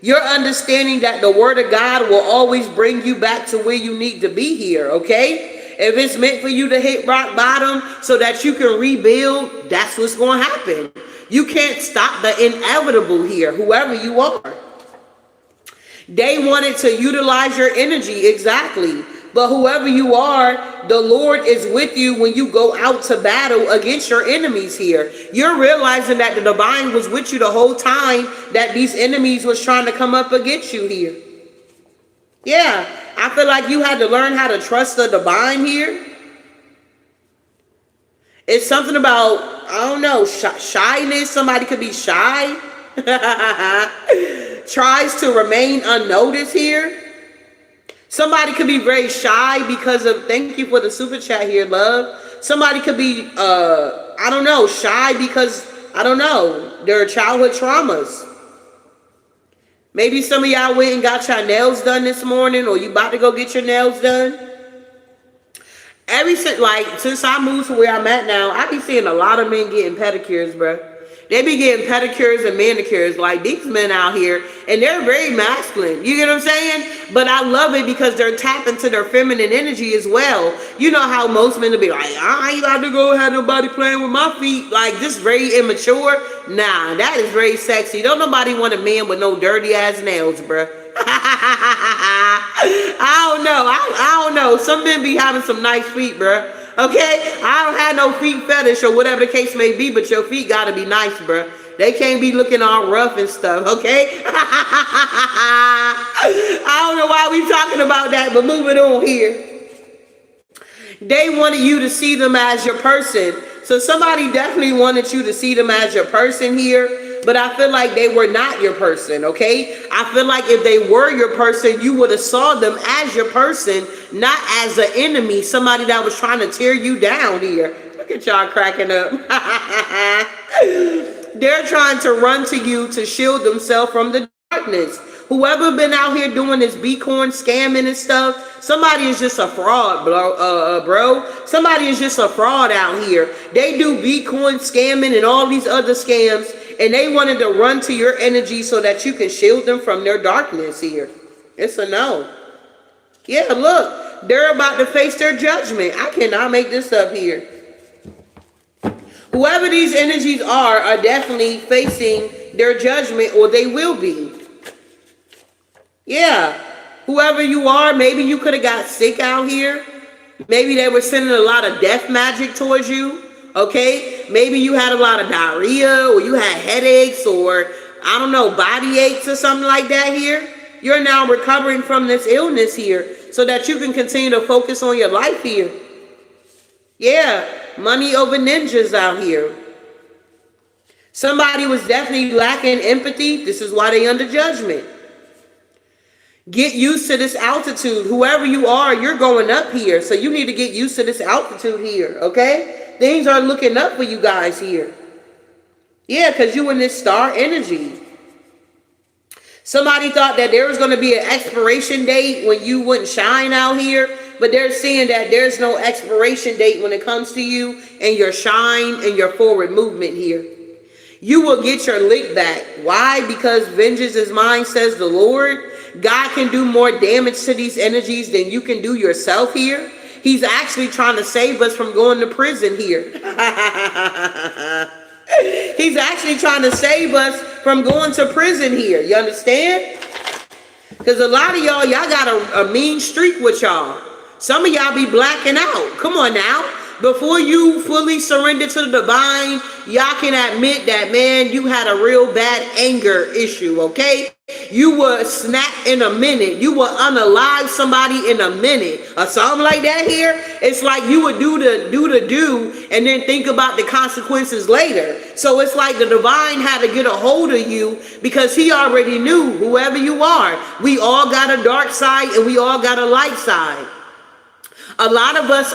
You're understanding that the word of God will always bring you back to where you need to be here, okay? If it's meant for you to hit rock bottom so that you can rebuild, that's what's going to happen. You can't stop the inevitable here, whoever you are. They wanted to utilize your energy, exactly. But whoever you are, the Lord is with you when you go out to battle against your enemies here. You're realizing that the divine was with you the whole time that these enemies was trying to come up against you here. Yeah, I feel like you had to learn how to trust the divine here. It's something about, I don't know, shyness. Somebody could be shy. Tries to remain unnoticed here. Somebody could be very shy because of, thank you for the super chat here, love. Somebody could be, I don't know, shy because, I don't know, their childhood traumas. Maybe some of y'all went and got your nails done this morning, or you about to go get your nails done. Since I moved to where I'm at now, I be seeing a lot of men getting pedicures, bro. They be getting pedicures and manicures, like these men out here, and they're very masculine. You get what I'm saying? But I love it because they're tapping to their feminine energy as well. You know how most men will be like, I ain't about to go have nobody playing with my feet. Like, just very immature. Nah, that is very sexy. Don't nobody want a man with no dirty ass nails, bruh. I don't know. I don't know. Some men be having some nice feet, bruh. Okay? I don't have no feet fetish or whatever the case may be, but your feet gotta be nice, bruh. They can't be looking all rough and stuff, okay? I don't know why we talking about that, but moving on here. They wanted you to see them as your person. So somebody definitely wanted you to see them as your person here, but I feel like they were not your person, okay? I feel like if they were your person, you would have saw them as your person, not as an enemy, somebody that was trying to tear you down here. Look at y'all cracking up. They're trying to run to you to shield themselves from the darkness. Whoever been out here doing this Bitcoin scamming and stuff, somebody is just a fraud, bro. Somebody is just a fraud out here. They do Bitcoin scamming and all these other scams, and they wanted to run to your energy so that you can shield them from their darkness here. It's a no. Yeah, look, they're about to face their judgment. I cannot make this up here. Whoever these energies are definitely facing their judgment, or they will be. Yeah, whoever you are, maybe you could have got sick out here. Maybe they were sending a lot of death magic towards you, okay? Maybe you had a lot of diarrhea, or you had headaches, or I don't know, body aches or something like that here. You're now recovering from this illness here so that you can continue to focus on your life here. Yeah, money over ninjas out here. Somebody was definitely lacking empathy. This is why they under judgment. Get used to this altitude. Whoever you are, you're going up here. So you need to get used to this altitude here, okay? Things are looking up for you guys here. Yeah, because you in this star energy. Somebody thought that there was going to be an expiration date when you wouldn't shine out here. But they're seeing that there's no expiration date when it comes to you and your shine and your forward movement here. You will get your lick back. Why? Because vengeance is mine, says the Lord. God can do more damage to these energies than you can do yourself here. He's actually trying to save us from going to prison here. He's actually trying to save us from going to prison here. You understand? Because a lot of y'all got a mean streak with y'all. Some of y'all be blacking out. Come on now. Before you fully surrender to the divine, y'all can admit that, man, you had a real bad anger issue, okay? you would snap in a minute. You would unalive somebody in a minute or something like that here. It's like you would do and then think about the consequences later. So it's like the divine had to get a hold of you because he already knew whoever you are. We all got a dark side and we all got a light side. A lot of us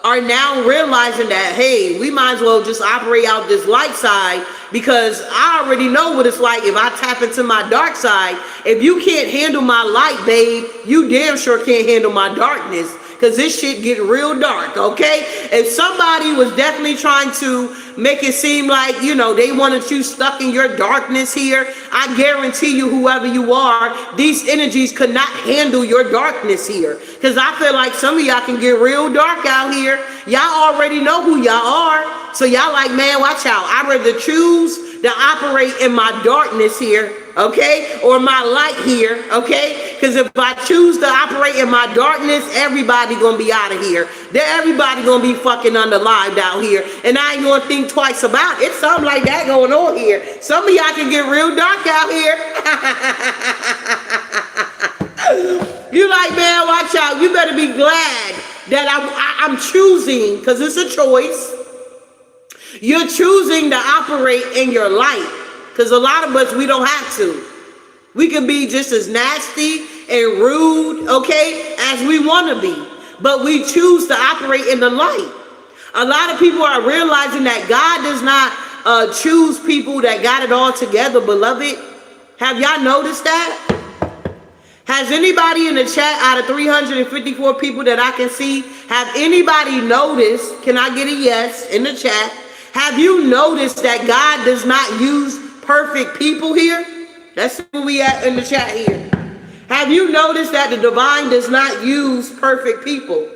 are now realizing that, hey, we might as well just operate out this light side because I already know what it's like if I tap into my dark side. If you can't handle my light, babe, you damn sure can't handle my darkness, because this shit get real dark, okay? If somebody was definitely trying to make it seem like, you know, they wanted you stuck in your darkness here, I guarantee you, whoever you are, these energies could not handle your darkness here. Because I feel like some of y'all can get real dark out here. Y'all already know who y'all are. So y'all like, man, watch out. I'd rather choose to operate in my darkness here, okay, or my light here, okay, because if I choose to operate in my darkness, everybody gonna be out of here. Everybody gonna be fucking unalived out here, and I ain't gonna think twice about it. It's something like that going on here. Some of y'all can get real dark out here. You like, man, watch out. You better be glad that I'm choosing, because it's a choice. You're choosing to operate in your light, because a lot of us, we don't have to. We can be just as nasty and rude, okay, as we want to be, but we choose to operate in the light. A lot of people are realizing that God does not choose people that got it all together, beloved. Have y'all noticed that? Has anybody in the chat, out of 354 people that I can see, have anybody noticed, can I get a yes in the chat? Have you noticed that God does not use perfect people here? That's where we at in the chat here. Have you noticed that the divine does not use perfect people?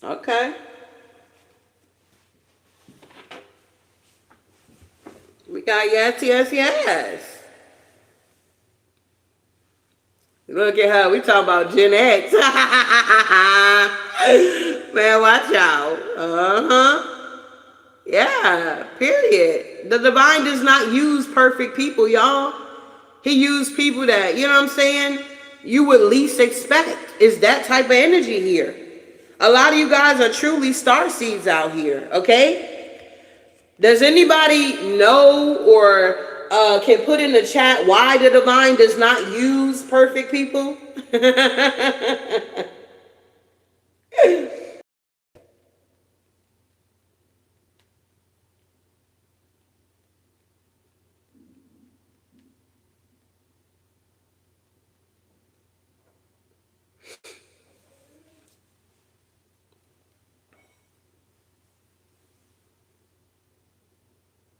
Okay. We got yes, yes, yes. Look at her. We talking about Gen X. Man, watch out. Uh-huh. Yeah, period. The divine does not use perfect people, y'all. He used people that, you know what I'm saying, you would least expect. Is that type of energy here. A lot of you guys are truly star seeds out here, okay? Does anybody know or can put in the chat why the divine does not use perfect people?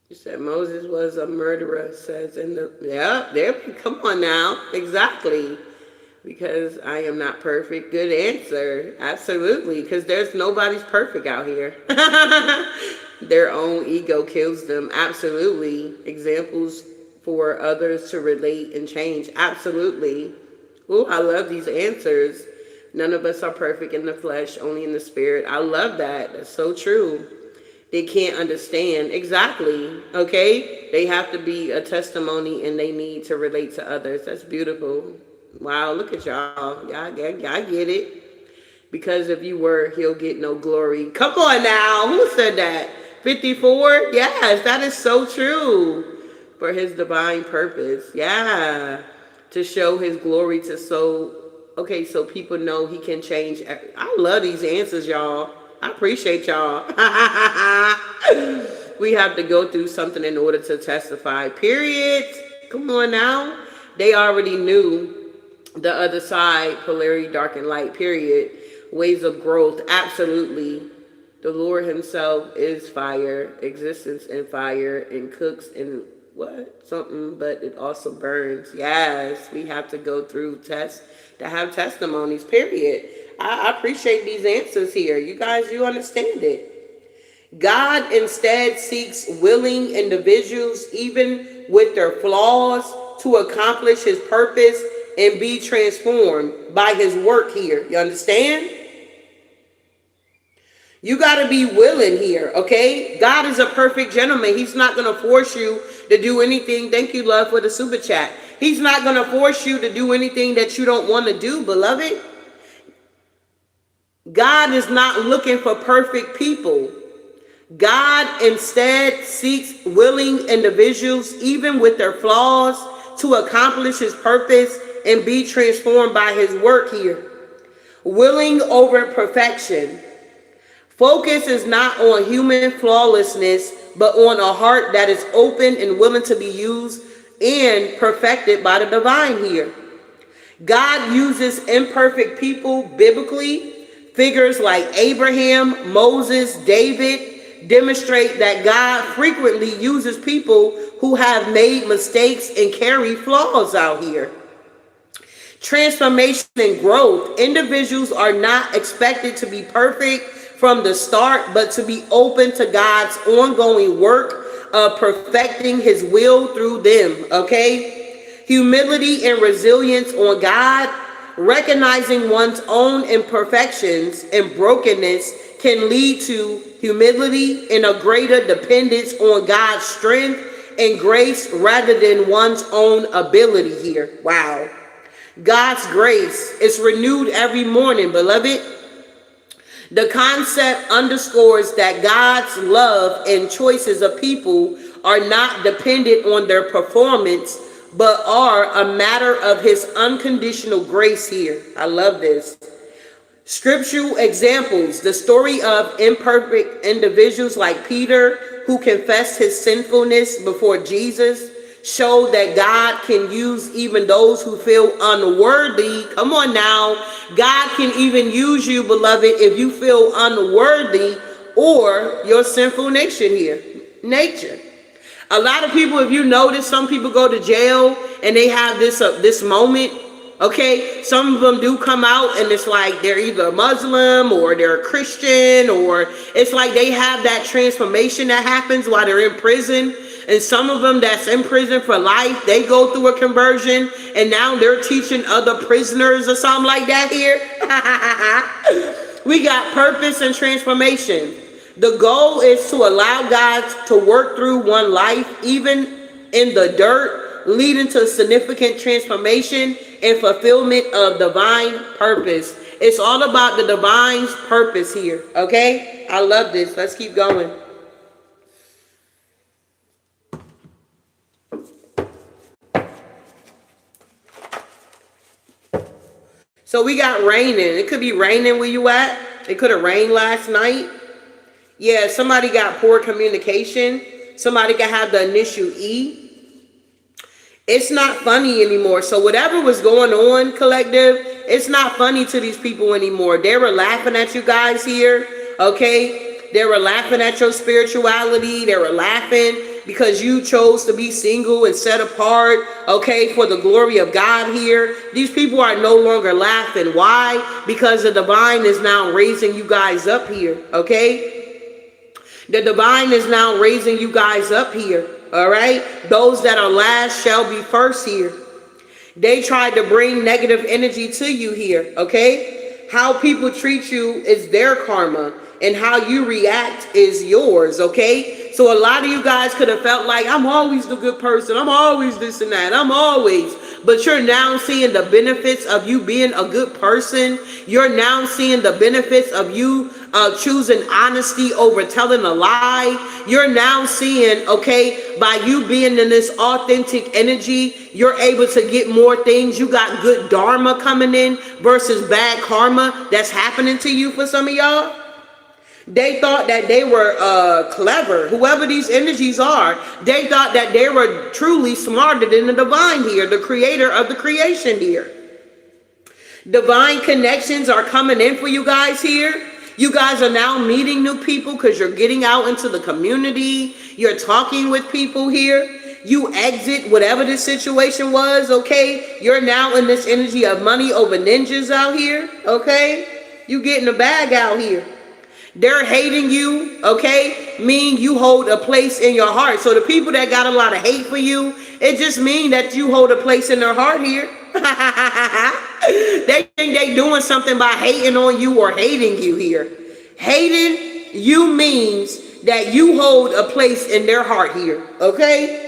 You said Moses was a murderer, says in the, yeah, there, come on now, exactly. Because I am not perfect. Good answer. Absolutely. Because there's nobody's perfect out here. Their own ego kills them. Absolutely. Examples for others to relate and change. Absolutely. Oh, I love these answers. None of us are perfect in the flesh, only in the spirit. I love that. That's so true. They can't understand. Exactly. Okay? They have to be a testimony and they need to relate to others. That's beautiful. Wow, look at y'all. Y'all get it. Because if you were, he'll get no glory. Come on now. Who said that? 54? Yes, that is so true. For his divine purpose. Yeah. To show his glory to okay, so people know he can change. I love these answers, y'all. I appreciate y'all. We have to go through something in order to testify. Period. Come on now. They already knew the other side, polarity, dark and light, period. Ways of growth, absolutely. The Lord himself is fire, existence in fire, and cooks in what? Something, but it also burns. Yes, we have to go through tests to have testimonies, period. I appreciate these answers here. You guys, you understand it. God instead seeks willing individuals, even with their flaws, to accomplish his purpose and be transformed by his work here. You understand? You got to be willing here, okay? God is a perfect gentleman. He's not going to force you to do anything. Thank you, love, for the super chat. He's not going to force you to do anything that you don't want to do, beloved. God is not looking for perfect people. God instead seeks willing individuals, even with their flaws, to accomplish his purpose and be transformed by his work here. Willing over perfection. Focus is not on human flawlessness, but on a heart that is open and willing to be used and perfected by the divine here. God uses imperfect people biblically. Figures like Abraham, Moses, David demonstrate that God frequently uses people who have made mistakes and carry flaws out here. Transformation and growth. Individuals are not expected to be perfect from the start, but to be open to God's ongoing work of perfecting his will through them, okay? Humility and resilience on God. Recognizing one's own imperfections and brokenness can lead to humility and a greater dependence on God's strength and grace rather than one's own ability here. Wow. God's grace is renewed every morning, beloved. The concept underscores that God's love and choices of people are not dependent on their performance, but are a matter of his unconditional grace here. I love this. Scriptural examples. The story of imperfect individuals like Peter, who confessed his sinfulness before Jesus, show that God can use even those who feel unworthy. Come on now. God can even use you, beloved, if you feel unworthy or your sinful nature here. Nature. A lot of people, if you notice, some people go to jail and they have this moment, okay? Some of them do come out and it's like they're either a Muslim or they're a Christian, or it's like they have that transformation that happens while they're in prison. And some of them that's in prison for life, they go through a conversion and now they're teaching other prisoners or something like that here. We got purpose and transformation. The goal is to allow God to work through one life, even in the dirt, leading to significant transformation and fulfillment of divine purpose. It's all about the divine's purpose here, okay? I love this. Let's keep going. So we got raining. It could be raining where you at. It could have rained last night. Yeah, somebody got poor communication. Somebody could have the initial E. It's not funny anymore. So whatever was going on, collective, it's not funny to these people anymore. They were laughing at you guys here, okay? They were laughing at your spirituality. They were laughing because you chose to be single and set apart, okay, for the glory of God here. These people are no longer laughing. Why? Because the divine is now raising you guys up here, okay? The divine is now raising you guys up here, all right? Those that are last shall be first here. They tried to bring negative energy to you here, okay? How people treat you is their karma, and how you react is yours, okay? So a lot of you guys could have felt like, I'm always the good person. I'm always this and that. I'm always. But you're now seeing the benefits of you being a good person. You're now seeing the benefits of you choosing honesty over telling a lie. You're now seeing, okay, by you being in this authentic energy, you're able to get more things. You got good dharma coming in versus bad karma that's happening to you for some of y'all. They thought that they were clever. Whoever these energies are, they thought that they were truly smarter than the divine here, the creator of the creation here. Divine connections are coming in for you guys here. You guys are now meeting new people because you're getting out into the community. You're talking with people here. You exit whatever the situation was, okay? You're now in this energy of money over ninjas out here, okay? You getting the bag out here. They're hating you, okay? Mean you hold a place in your heart. So the people that got a lot of hate for you, it just means that you hold a place in their heart here. They think they doing something by hating on you or hating you here. Hating you means that you hold a place in their heart here, okay?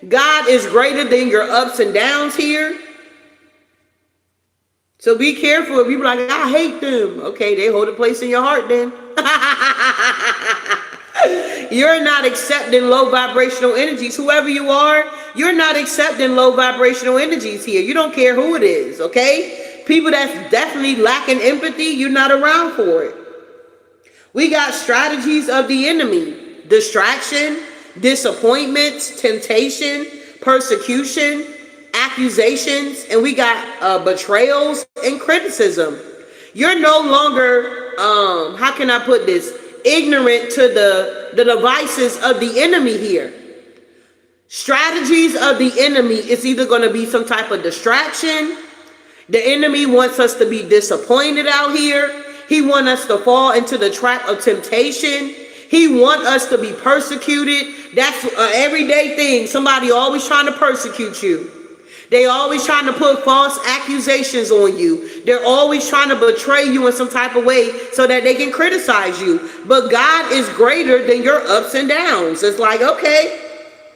God is greater than your ups and downs here. So be careful if you're like, I hate them. Okay, they hold a place in your heart then. You're not accepting low vibrational energies. Whoever you are, you're not accepting low vibrational energies here. You don't care who it is, okay? People that's definitely lacking empathy, you're not around for it. We got strategies of the enemy: distraction, disappointments, temptation, persecution, accusations, and we got betrayals and criticism. You're no longer, how can I put this, ignorant to the devices of the enemy here. Strategies of the enemy is either going to be some type of distraction. The enemy wants us to be disappointed out here. He wants us to fall into the trap of temptation. He wants us to be persecuted. That's an everyday thing. Somebody always trying to persecute you. They always trying to put false accusations on you. They're always trying to betray you in some type of way so that they can criticize you. But God is greater than your ups and downs. It's like, okay,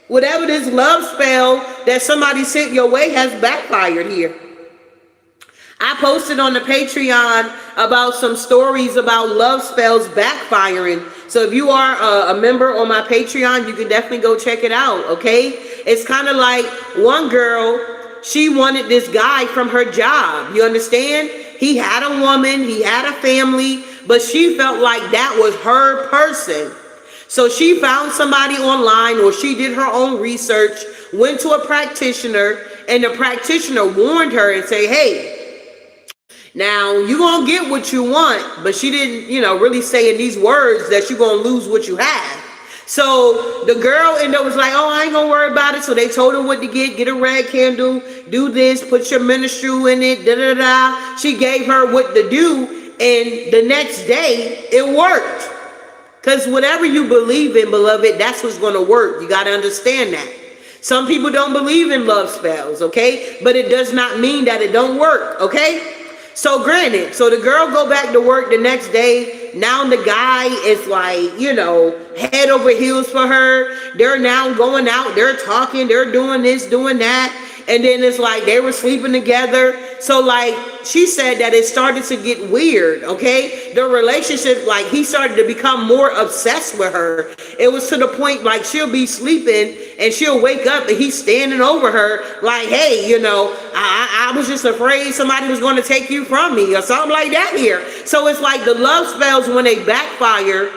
whatever this love spell that somebody sent your way has backfired here. I posted on the Patreon about some stories about love spells backfiring. So if you are a member on my Patreon, you can definitely go check it out, okay? It's kind of like one girl, she wanted this guy from her job. You understand? He had a woman, he had a family, but she felt like that was her person. So she found somebody online, or she did her own research, went to a practitioner, and the practitioner warned her and say, hey, now you're going to get what you want, but she didn't, really say in these words that you're going to lose what you have. So the girl was like, oh, I ain't gonna worry about it. So they told her what to get a red candle, do this, put your ministry in it, da-da-da. She gave her what to do, and the next day it worked. Because whatever you believe in, beloved, that's what's gonna work. You gotta understand that. Some people don't believe in love spells, okay? But it does not mean that it don't work, okay? So granted, so the girl go back to work the next day. Now the guy is like, head over heels for her. They're now going out, they're talking, they're doing this, doing that. And then it's like they were sleeping together. So like she said that it started to get weird, okay? The relationship, like he started to become more obsessed with her. It was to the point like she'll be sleeping and she'll wake up and he's standing over her like, hey, I was just afraid somebody was going to take you from me or something like that here. So it's like the love spells, when they backfire,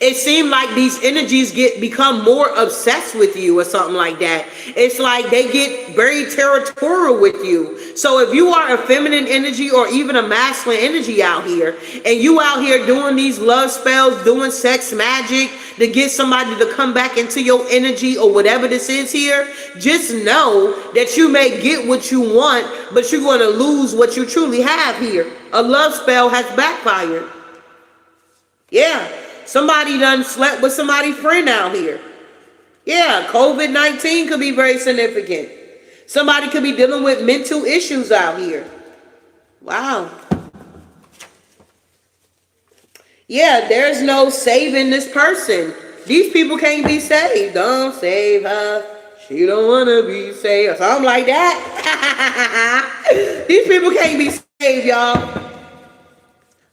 it seemed like these energies become more obsessed with you or something like that. It's like they get very territorial with you. So if you are a feminine energy or even a masculine energy out here, and you out here doing these love spells, doing sex magic to get somebody to come back into your energy or whatever this is here, just know that you may get what you want, but you're going to lose what you truly have here. A love spell has backfired. Yeah. Somebody done slept with somebody's friend out here. Yeah, COVID-19 could be very significant. Somebody could be dealing with mental issues out here. Wow. Yeah, there's no saving this person. These people can't be saved. Don't save her. She don't want to be saved. Or something like that. These people can't be saved, y'all.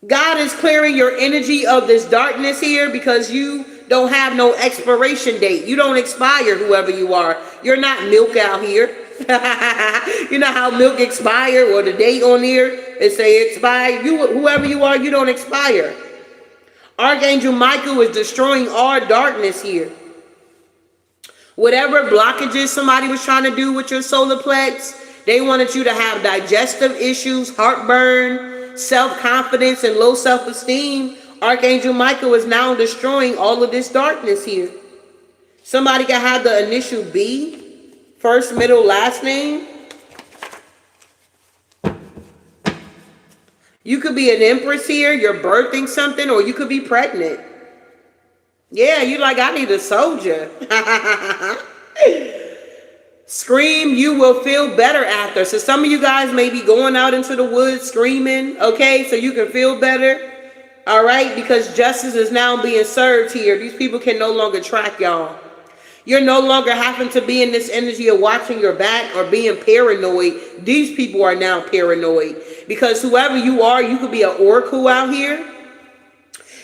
God is clearing your energy of this darkness here because you don't have no expiration date. You don't expire, whoever you are. You're not milk out here. You know how milk expire, or the date on here, it say expire. Whoever you are, you don't expire. Archangel Michael is destroying all darkness here. Whatever blockages somebody was trying to do with your solar plex, they wanted you to have digestive issues, heartburn, self-confidence, and low self-esteem. Archangel Michael is now destroying all of this darkness here. Somebody can have the initial B, first, middle, last name. You could be an empress here, you're birthing something, or you could be pregnant. Yeah, you like, I need a soldier. Scream, you will feel better after. So some of you guys may be going out into the woods screaming, okay, so you can feel better. All right, because justice is now being served here. These people can no longer track y'all. You're no longer having to be in this energy of watching your back or being paranoid. These people are now paranoid. Because whoever you are, you could be an oracle out here.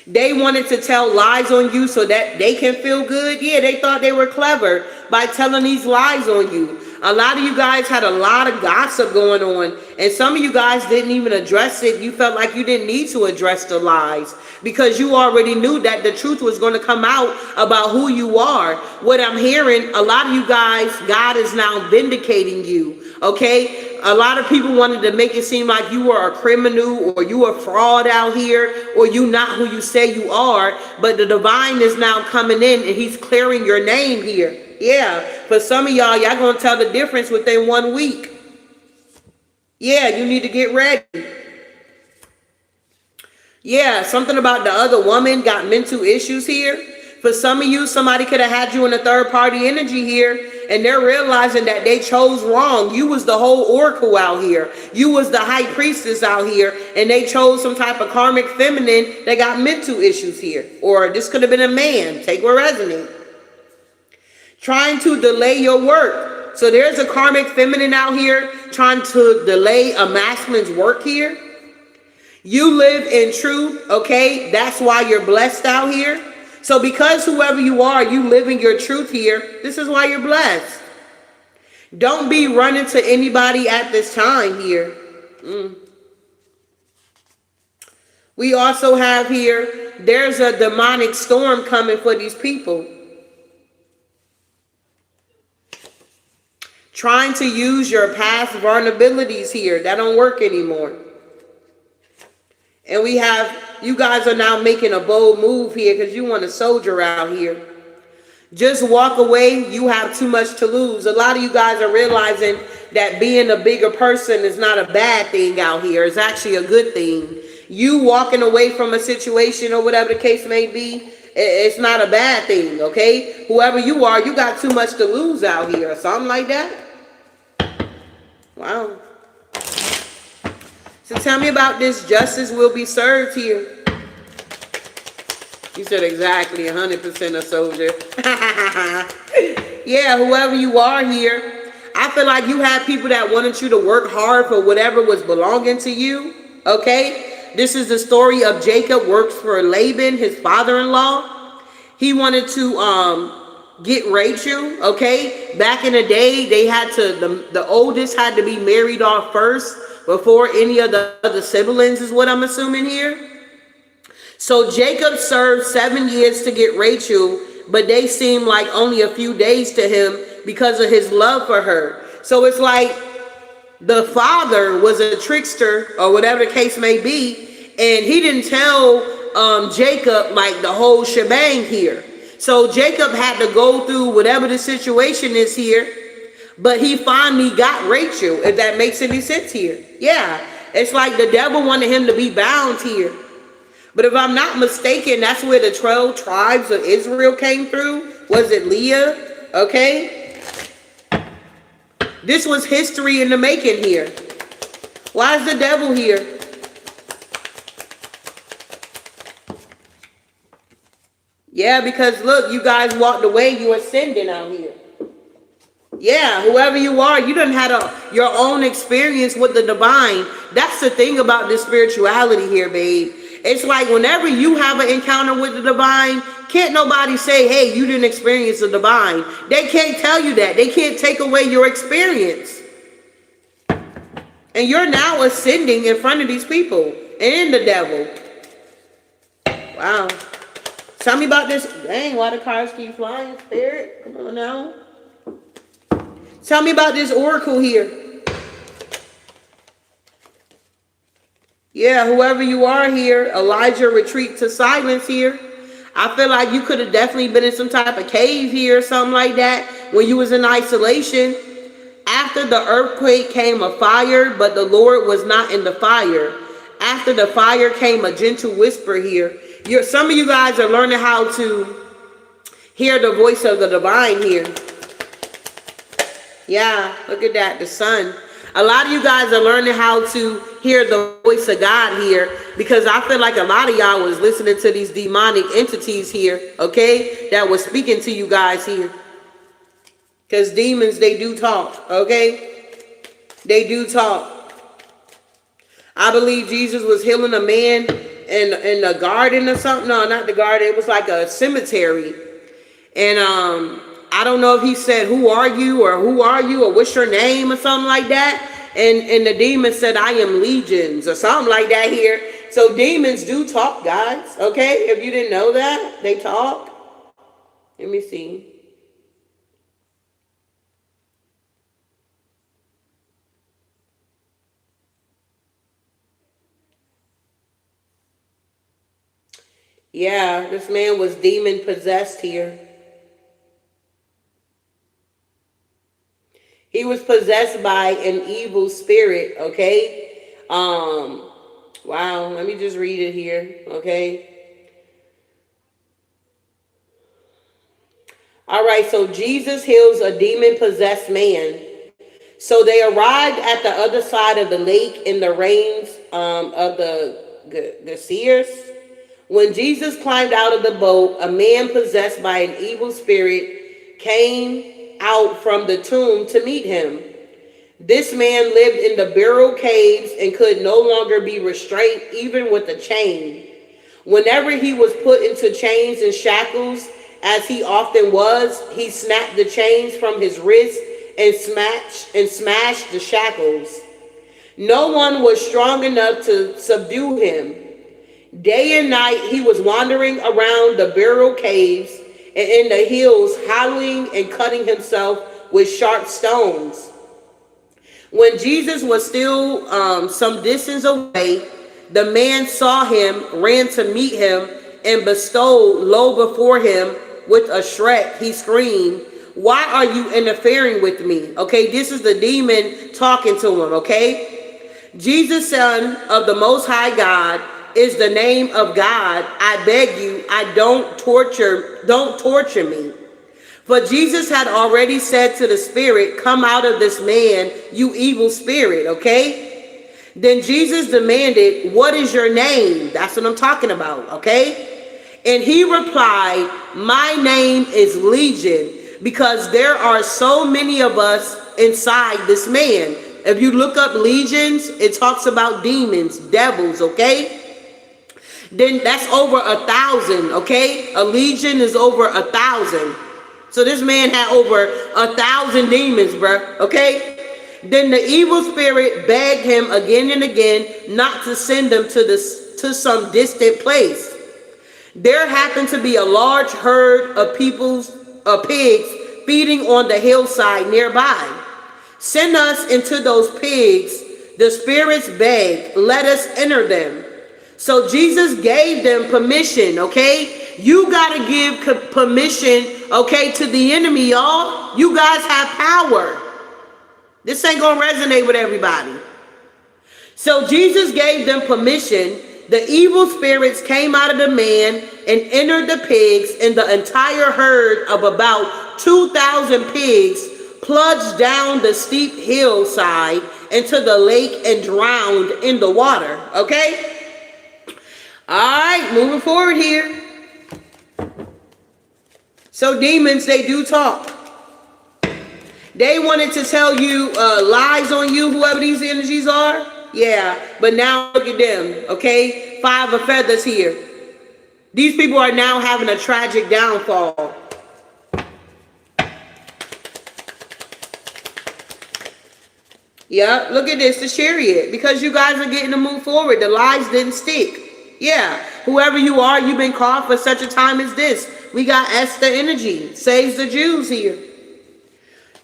They wanted to tell lies on you so that they can feel good. Yeah, they thought they were clever by telling these lies on you. A lot of you guys had a lot of gossip going on, and some of you guys didn't even address it. You felt like you didn't need to address the lies because you already knew that the truth was going to come out about who you are. What I'm hearing, a lot of you guys, God is now vindicating you, okay? A lot of people wanted to make it seem like you were a criminal or you were a fraud out here or you not who you say you are, but the divine is now coming in and he's clearing your name here. Yeah, for some of y'all going to tell the difference within 1 week. Yeah, you need to get ready. Yeah, something about the other woman got mental issues here. For some of you, somebody could have had you in a third party energy here, and they're realizing that they chose wrong. You was the whole oracle out here. You was the high priestess out here, and they chose some type of karmic feminine that got mental issues here. Or this could have been a man. Take what resonates. Trying to delay your work. So there's a karmic feminine out here trying to delay a masculine's work here. You live in truth, okay? That's why you're blessed out here. So because whoever you are, you live in your truth here, this is why you're blessed. Don't be running to anybody at this time here. We also have here, there's a demonic storm coming for these people. Trying to use your past vulnerabilities here. That don't work anymore. And we have, you guys are now making a bold move here because you want to soldier out here. Just walk away. You have too much to lose. A lot of you guys are realizing that being a bigger person is not a bad thing out here. It's actually a good thing. You walking away from a situation or whatever the case may be, it's not a bad thing, okay? Whoever you are, you got too much to lose out here or something like that. Wow. So tell me about this justice will be served here. You said exactly 100% a soldier. Yeah, whoever you are here, I feel like you had people that wanted you to work hard for whatever was belonging to you, okay? This is the story of Jacob works for Laban, his father-in-law. He wanted to get Rachel, okay? Back in the day, they had to, the oldest had to be married off first before any of the other siblings is what I'm assuming here. So Jacob served 7 years to get Rachel, but they seemed like only a few days to him because of his love for her. So it's like the father was a trickster or whatever the case may be, and he didn't tell Jacob like the whole shebang here. So Jacob had to go through whatever the situation is here, but he finally got Rachel, if that makes any sense here. Yeah, it's like the devil wanted him to be bound here. But if I'm not mistaken, that's where the 12 tribes of Israel came through. Was it Leah? Okay. This was history in the making here. Why is the devil here? Yeah, because look, you guys walked away, you ascending out here. Yeah, whoever you are, you done had your own experience with the divine. That's the thing about this spirituality here, babe. It's like whenever you have an encounter with the divine, can't nobody say, hey, you didn't experience the divine. They can't tell you that. They can't take away your experience. And you're now ascending in front of these people and the devil. Wow. Tell me about this. Dang, why the cars keep flying, spirit? Come on now. Tell me about this oracle here. Yeah, whoever you are here, Elijah retreat to silence here. I feel like you could have definitely been in some type of cave here or something like that when you was in isolation. After the earthquake came a fire, but the Lord was not in the fire. After the fire came a gentle whisper here. Some of you guys are learning how to hear the voice of the divine here. Yeah, look at that, the sun. A lot of you guys are learning how to hear the voice of God here, because I feel like a lot of y'all was listening to these demonic entities here, okay, that was speaking to you guys here. Because demons, they do talk, okay? They do talk. I believe Jesus was healing a man in a garden or something. No, not the garden. It was like a cemetery. And I don't know if he said, "Who are you?" or "Who are you?" or "What's your name?" or something like that. And the demon said, "I am legions," or something like that here. So demons do talk, guys. Okay, if you didn't know that, they talk. Let me see. Yeah, this man was demon possessed here. He was possessed by an evil spirit, okay? Wow, let me just read it here, okay? All right, so Jesus heals a demon possessed man. So they arrived at the other side of the lake in the rains of the seers. When Jesus climbed out of the boat, a man possessed by an evil spirit came out from the tomb to meet him. This man lived in the burial caves and could no longer be restrained even with a chain. Whenever he was put into chains and shackles, as he often was, he snapped the chains from his wrists and smashed the shackles. No one was strong enough to subdue him. Day and night he was wandering around the burial caves and in the hills, howling and cutting himself with sharp stones. When Jesus was still some distance away, the man saw him, ran to meet him, and bestowed low before him with a shriek. He screamed, "Why are you interfering with me?" Okay, this is the demon talking to him, okay? Jesus, Son of the Most High God, is the name of God. I beg you, don't torture me. For Jesus had already said to the spirit, "Come out of this man, you evil spirit," okay? Then Jesus demanded, "What is your name?" That's what I'm talking about, okay? And he replied, "My name is Legion, because there are so many of us inside this man." If you look up legions, it talks about demons, devils, okay? Then that's over 1,000, okay? A legion is over 1,000. So this man had over 1,000 demons, bruh, okay? Then the evil spirit begged him again and again not to send them to some distant place. There happened to be a large herd of pigs feeding on the hillside nearby. "Send us into those pigs," the spirits begged. "Let us enter them." So Jesus gave them permission, okay? You got to give permission, okay, to the enemy, y'all. You guys have power. This ain't going to resonate with everybody. So Jesus gave them permission. The evil spirits came out of the man and entered the pigs, and the entire herd of about 2,000 pigs plunged down the steep hillside into the lake and drowned in the water, okay? All right, moving forward here. So demons, they do talk. They wanted to tell you lies on you, whoever these energies are. Yeah, but now look at them, okay? 5 of feathers here. These people are now having a tragic downfall. Yeah, look at this, the chariot. Because you guys are getting to move forward. The lies didn't stick. Yeah, whoever you are, you've been called for such a time as this. We got Esther energy, saves the Jews here.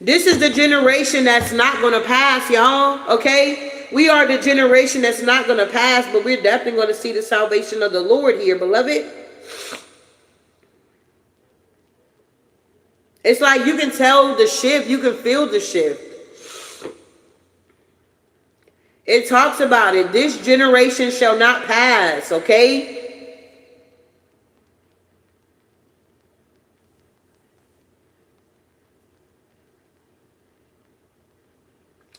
This is the generation that's not going to pass, y'all, okay? We are the generation that's not going to pass, but we're definitely going to see the salvation of the Lord here, beloved. It's like you can tell the shift, you can feel the shift. It talks about it. This generation shall not pass, okay?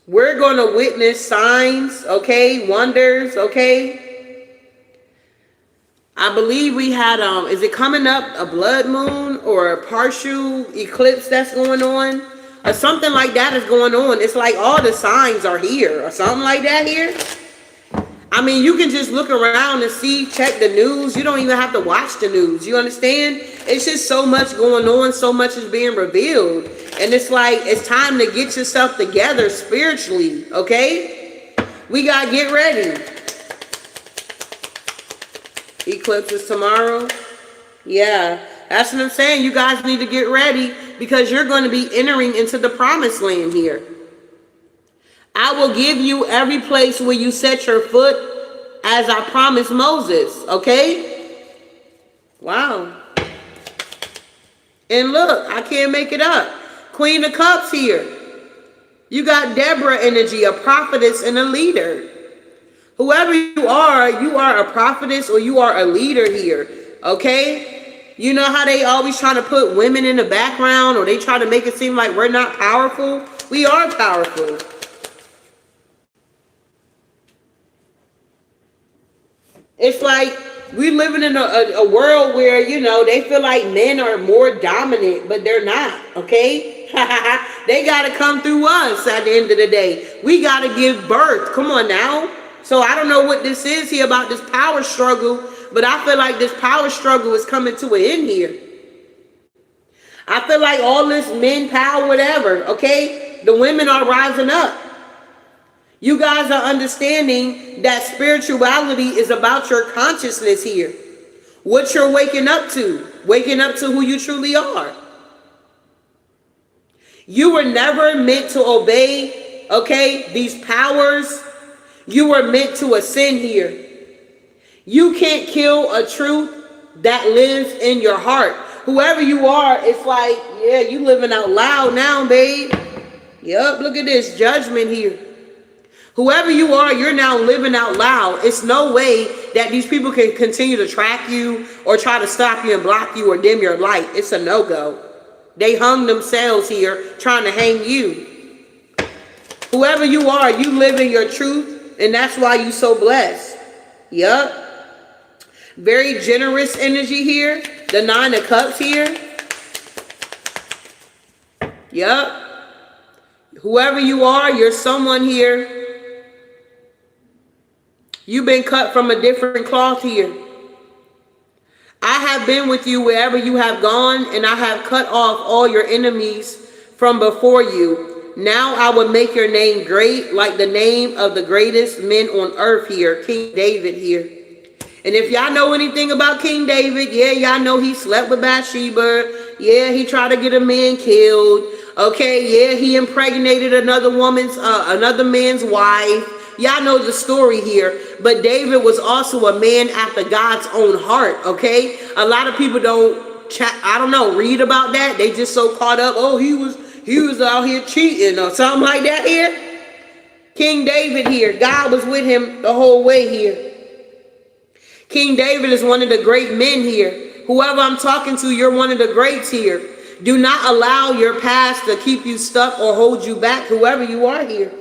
We're going to witness signs, okay, wonders, okay. I believe we had, is it coming up a blood moon or a partial eclipse that's going on? Or something like that is going on. It's like all the signs are here or something like that here. I mean, you can just look around and see, check the news. You don't even have to watch the news. You understand? It's just so much going on. So much is being revealed. And it's like, it's time to get yourself together spiritually, okay? We got to get ready. Eclipse is tomorrow. Yeah, that's what I'm saying. You guys need to get ready because you're going to be entering into the promised land here. I will give you every place where you set your foot as I promised Moses, okay? Wow. And look, I can't make it up. Queen of Cups here. You got Deborah energy, a prophetess and a leader. Whoever you are a prophetess or you are a leader here, okay? You know how they always try to put women in the background or they try to make it seem like we're not powerful? We are powerful. It's like we living in a world where, you know, they feel like men are more dominant, but they're not, okay? They got to come through us at the end of the day. We got to give birth. Come on now. So I don't know what this is here about this power struggle, but I feel like this power struggle is coming to an end here. I feel like all this men power, whatever, okay? The women are rising up. You guys are understanding that spirituality is about your consciousness here. What you're waking up to who you truly are. You were never meant to obey, okay, these powers. You were meant to ascend here. You can't kill a truth that lives in your heart. Whoever you are, it's like, yeah, you living out loud now, babe. Yup, look at this judgment here. Whoever you are, you're now living out loud. It's no way that these people can continue to track you or try to stop you and block you or dim your light. It's a no-go. They hung themselves here trying to hang you. Whoever you are, you live in your truth, and that's why you're so blessed. Yup. Very generous energy here. The Nine of Cups here. Yup. Whoever you are, you're someone here. You've been cut from a different cloth here. I have been with you wherever you have gone, and I have cut off all your enemies from before you. Now I will make your name great, like the name of the greatest men on earth here, King David here. And if y'all know anything about King David, yeah, y'all know he slept with Bathsheba. Yeah, he tried to get a man killed. Okay, yeah, he impregnated another man's wife. Y'all know the story here, but David was also a man after God's own heart, okay? A lot of people don't read about that. They just so caught up, oh, he was out here cheating or something like that here. King David here, God was with him the whole way here. King David is one of the great men here. Whoever I'm talking to, you're one of the greats here. Do not allow your past to keep you stuck or hold you back, whoever you are here.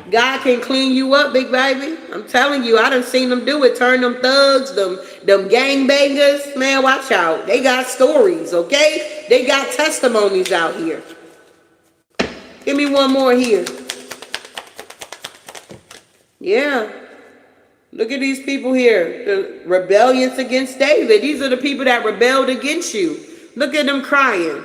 God can clean you up, big baby. I'm telling you, I done seen them do it. Turn them thugs, them gangbangers. Man, watch out. They got stories, okay? They got testimonies out here. Give me one more here. Yeah. Look at these people here. The rebellions against David. These are the people that rebelled against you. Look at them crying.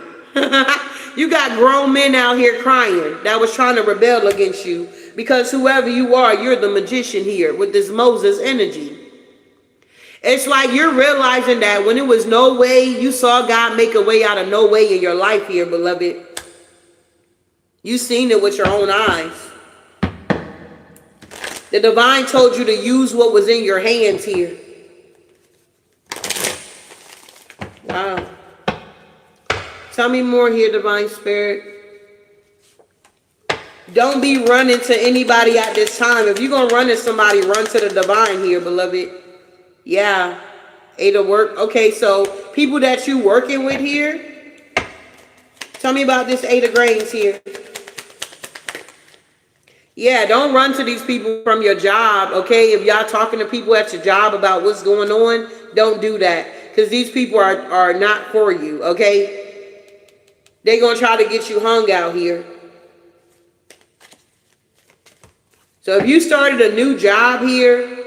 You got grown men out here crying that was trying to rebel against you. Because whoever you are, you're the magician here with this Moses energy. It's like you're realizing that when it was no way, you saw God make a way out of no way in your life here, beloved. You seen it with your own eyes. The divine told you to use what was in your hands here. Wow. Tell me more here, divine spirit. Don't be running to anybody at this time. If you're going to run to somebody, run to the divine here, beloved. Yeah. 8 of work. Okay, so people that you working with here. Tell me about this 8 of grains here. Yeah, don't run to these people from your job, okay? If y'all talking to people at your job about what's going on, don't do that. Because these people are not for you, okay? They going to try to get you hung out here. So if you started a new job here,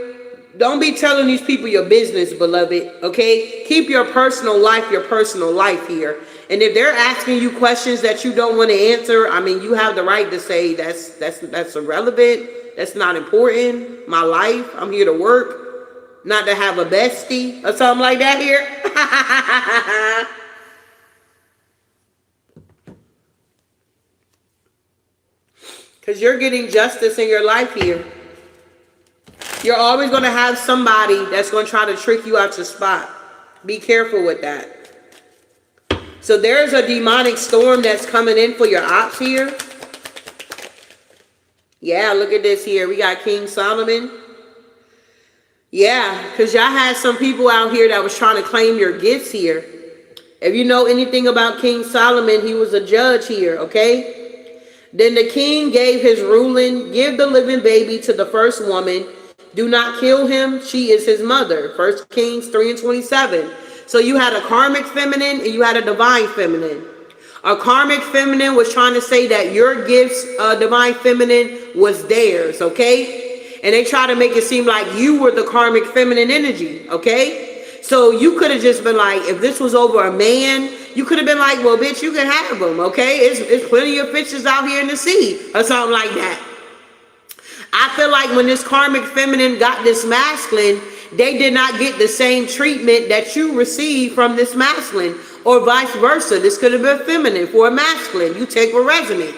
don't be telling these people your business, beloved, okay? Keep your personal life here. And if they're asking you questions that you don't want to answer, I mean, you have the right to say that's irrelevant. That's not important. My life, I'm here to work, not to have a bestie or something like that here. Because you're getting justice in your life here. You're always going to have somebody that's going to try to trick you out your spot. Be careful with that. So there's a demonic storm that's coming in for your ops here. Yeah, look at this here. We got King Solomon. Yeah, because y'all had some people out here that was trying to claim your gifts here. If you know anything about King Solomon, he was a judge here, okay? Then the king gave his ruling, give the living baby to the first woman. Do not kill him. She is his mother. 1 Kings 3:27. So you had a karmic feminine and you had a divine feminine. A karmic feminine was trying to say that your gifts, divine feminine, was theirs, okay? And they try to make it seem like you were the karmic feminine energy, okay? So you could have just been like, if this was over a man, you could have been like, well, bitch, you can have him, okay? It's plenty of fishes out here in the sea or something like that. I feel like when this karmic feminine got this masculine, they did not get the same treatment that you received from this masculine, or vice versa. This could have been feminine for a masculine. You take what resonate.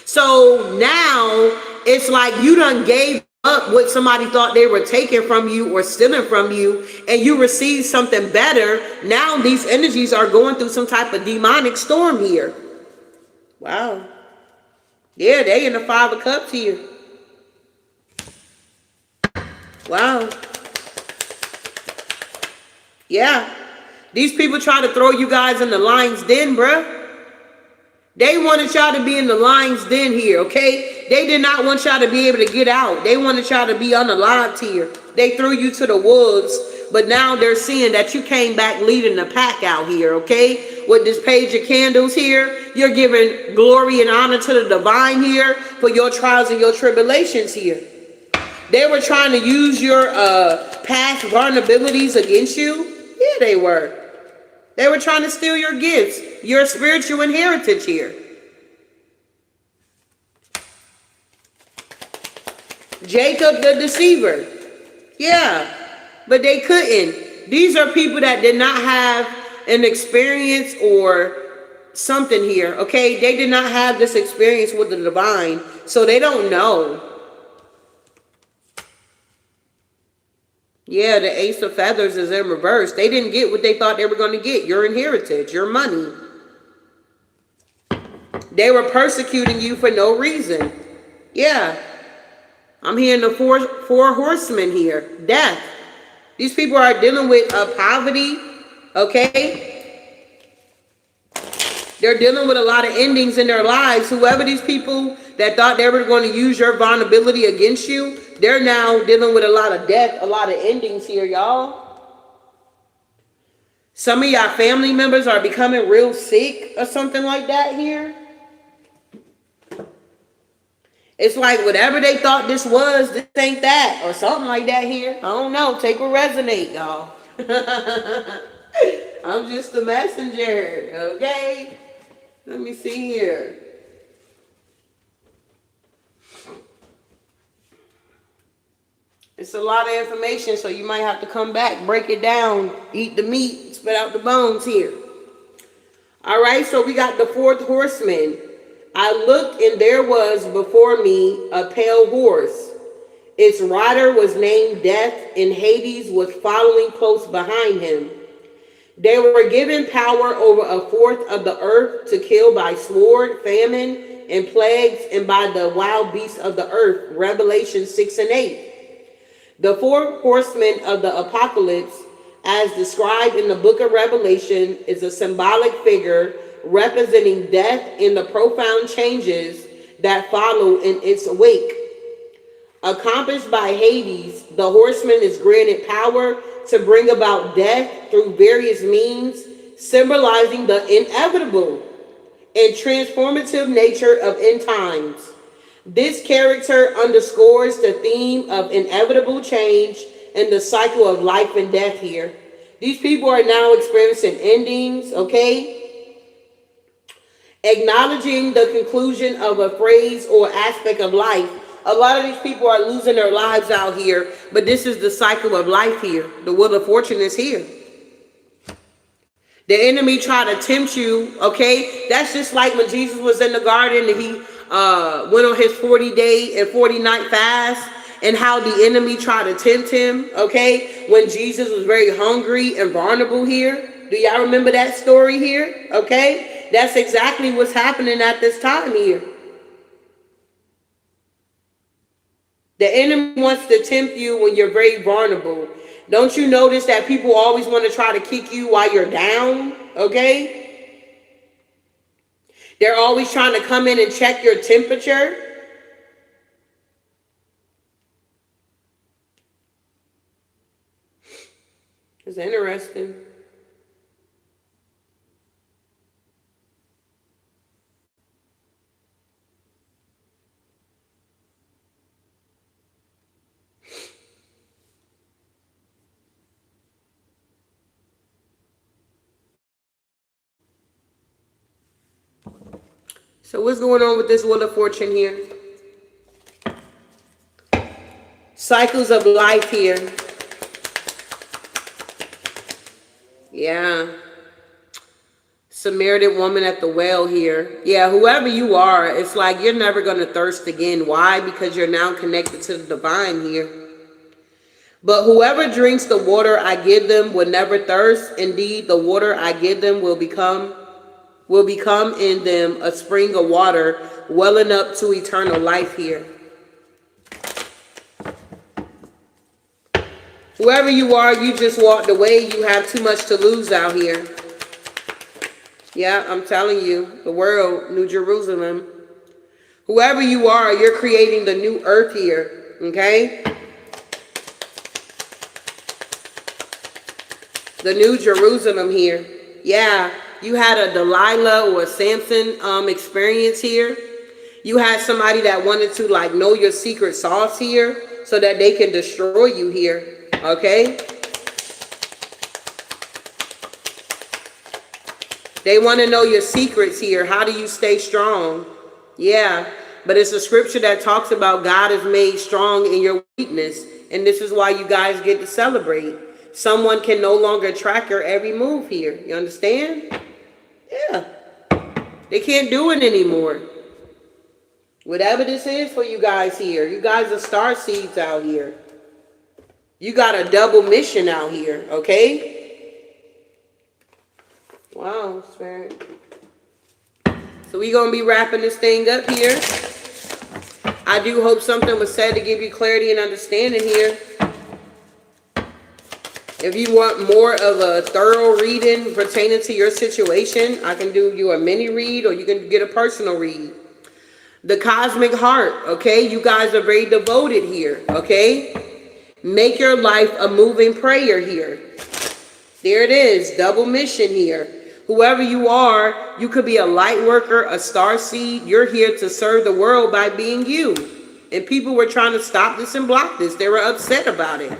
So now it's like you done gave up what somebody thought they were taking from you or stealing from you, and you received something better. Now these energies are going through some type of demonic storm here. Wow. Yeah, they in the 5 of Cups here. Wow. Yeah. These people try to throw you guys in the lion's den, bruh. They wanted y'all to be in the lion's den here, okay? They did not want y'all to be able to get out. They wanted y'all to be unalived here. They threw you to the wolves, but now they're seeing that you came back leading the pack out here, okay? With this page of candles here, you're giving glory and honor to the divine here for your trials and your tribulations here. They were trying to use your past vulnerabilities against you. Yeah, they were. They were trying to steal your gifts, your spiritual inheritance here. Jacob the deceiver. Yeah, but they couldn't. These are people that did not have an experience or something here, okay? They did not have this experience with the divine, so they don't know. Yeah, the Ace of Feathers is in reverse. They didn't get what they thought they were going to get. Your inheritance, your money. They were persecuting you for no reason. Yeah. I'm hearing the four horsemen here. Death. These people are dealing with poverty. Okay? They're dealing with a lot of endings in their lives. Whoever these people that thought they were going to use your vulnerability against you, they're now dealing with a lot of death, a lot of endings here, y'all. Some of y'all family members are becoming real sick or something like that here. It's like whatever they thought this was, this ain't that, or something like that here. I don't know. Take what resonate, y'all. I'm just the messenger, okay? Let me see here. It's a lot of information, so you might have to come back, break it down, eat the meat, spit out the bones here. All right, so we got the fourth horseman. I looked, and there was before me a pale horse. Its rider was named Death, and Hades was following close behind him. They were given power over a fourth of the earth to kill by sword, famine, and plagues, and by the wild beasts of the earth. Revelation 6 and 8. The four horsemen of the apocalypse, as described in the book of Revelation, is a symbolic figure representing death and the profound changes that follow in its wake. Accomplished by Hades, the horseman is granted power to bring about death through various means, symbolizing the inevitable and transformative nature of end times. This character underscores the theme of inevitable change and the cycle of life and death here. These people are now experiencing endings, okay? Acknowledging the conclusion of a phrase or aspect of life. A lot of these people are losing their lives out here, but this is the cycle of life here. The wheel of fortune is here. The enemy try to tempt you, okay? That's just like when Jesus was in the garden and he went on his 40-day and 40-night fast, and how the enemy tried to tempt him, okay? When Jesus was very hungry and vulnerable here. Do y'all remember that story here? Okay? That's exactly what's happening at this time here. The enemy wants to tempt you when you're very vulnerable. Don't you notice that people always want to try to kick you while you're down? Okay? They're always trying to come in and check your temperature. It's interesting. So what's going on with this wheel of fortune here? Cycles of life here. Yeah. Samaritan woman at the well here. Yeah, whoever you are, it's like you're never going to thirst again. Why? Because you're now connected to the divine here. But whoever drinks the water I give them will never thirst. Indeed, the water I give them will become in them a spring of water welling up to eternal life here. Whoever you are, you just walked away. You have too much to lose out here. Yeah, I'm telling you, the world, New Jerusalem. Whoever you are, you're creating the new earth here, okay? The New Jerusalem here. Yeah, you had a Delilah or a Samson experience here. You had somebody that wanted to like know your secret sauce here so that they can destroy you here, okay? They want to know your secrets here. How do you stay strong? Yeah, but it's a scripture that talks about God is made strong in your weakness. And this is why you guys get to celebrate. Someone can no longer track your every move here. You understand? Yeah. They can't do it anymore. Whatever this is for you guys here. You guys are star seeds out here. You got a double mission out here, okay? Wow, Spirit. So we're going to be wrapping this thing up here. I do hope something was said to give you clarity and understanding here. If you want more of a thorough reading pertaining to your situation, I can do you a mini read or you can get a personal read. The cosmic heart, okay? You guys are very devoted here, okay? Make your life a moving prayer here. There it is, double mission here. Whoever you are, you could be a light worker, a star seed. You're here to serve the world by being you. And people were trying to stop this and block this. They were upset about it.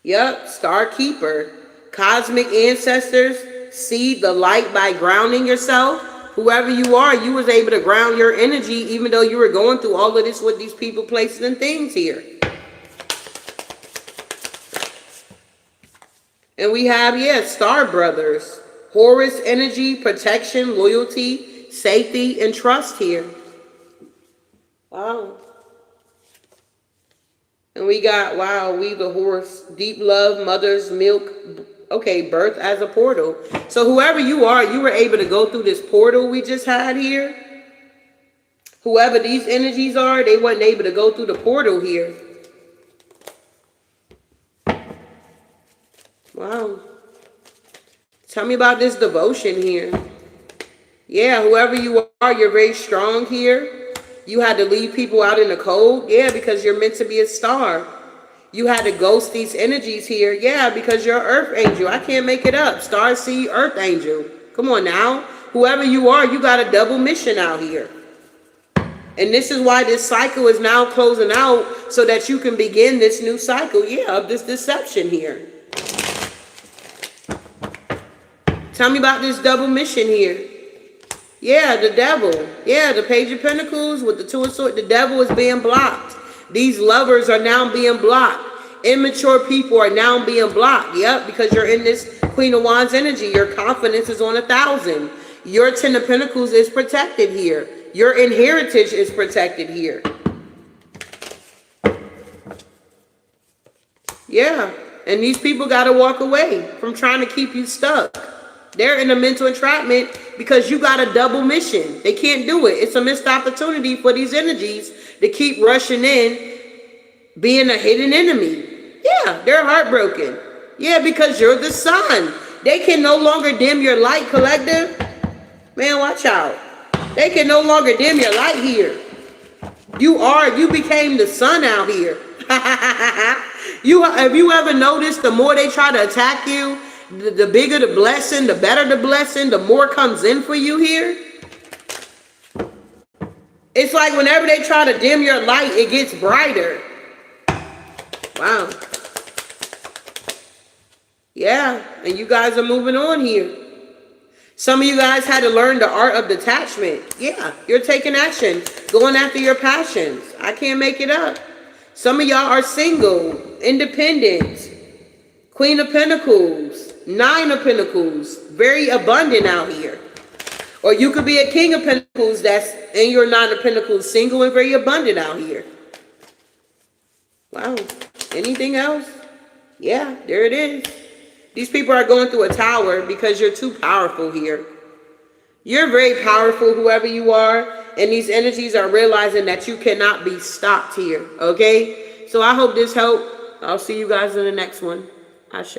Yep, Star Keeper. Cosmic ancestors, seed the light by grounding yourself. Whoever you are, you was able to ground your energy even though you were going through all of this with these people, places, and things here. And we have, yeah, Star Brothers. Horus energy, protection, loyalty, safety, and trust here. Wow. And we got, wow, we the horse, deep love, mother's milk, okay, birth as a portal. So whoever you are, you were able to go through this portal we just had here. Whoever these energies are, they weren't able to go through the portal here. Wow. Tell me about this devotion here. Yeah, whoever you are, you're very strong here. You had to leave people out in the cold. Yeah, because you're meant to be a star. You had to ghost these energies here. Yeah, because you're an earth angel. I can't make it up. Star seed, earth angel. Come on now. Whoever you are, you got a double mission out here. And this is why this cycle is now closing out so that you can begin this new cycle, yeah, of this deception here. Tell me about this double mission here. Yeah, the devil. Yeah, the Page of Pentacles with the Two of Swords. The devil is being blocked. These lovers are now being blocked. Immature people are now being blocked. Yep, because you're in this Queen of Wands energy. Your confidence is on 1,000. Your Ten of Pentacles is protected here. Your inheritance is protected here. Yeah, and these people got to walk away from trying to keep you stuck. They're in a mental entrapment because you got a double mission. They can't do it. It's a missed opportunity for these energies to keep rushing in, being a hidden enemy. Yeah, they're heartbroken. Yeah, because you're the sun. They can no longer dim your light, collective. Man, watch out. They can no longer dim your light here. You became the sun out here. Have you ever noticed the more they try to attack you, the bigger the blessing, the better the blessing, the more comes in for you here? It's like whenever they try to dim your light, it gets brighter. Wow. Yeah, and you guys are moving on here. Some of you guys had to learn the art of detachment. Yeah, you're taking action, going after your passions. I can't make it up. Some of y'all are single, independent, Queen of Pentacles, Nine of Pentacles, very abundant out here. Or you could be a King of Pentacles that's in your Nine of Pentacles, single and very abundant out here. Wow. Anything else? Yeah, there it is. These people are going through a tower because you're too powerful here. You're very powerful, whoever you are, and these energies are realizing that you cannot be stopped here, okay? So I hope this helped. I'll see you guys in the next one. Ashe.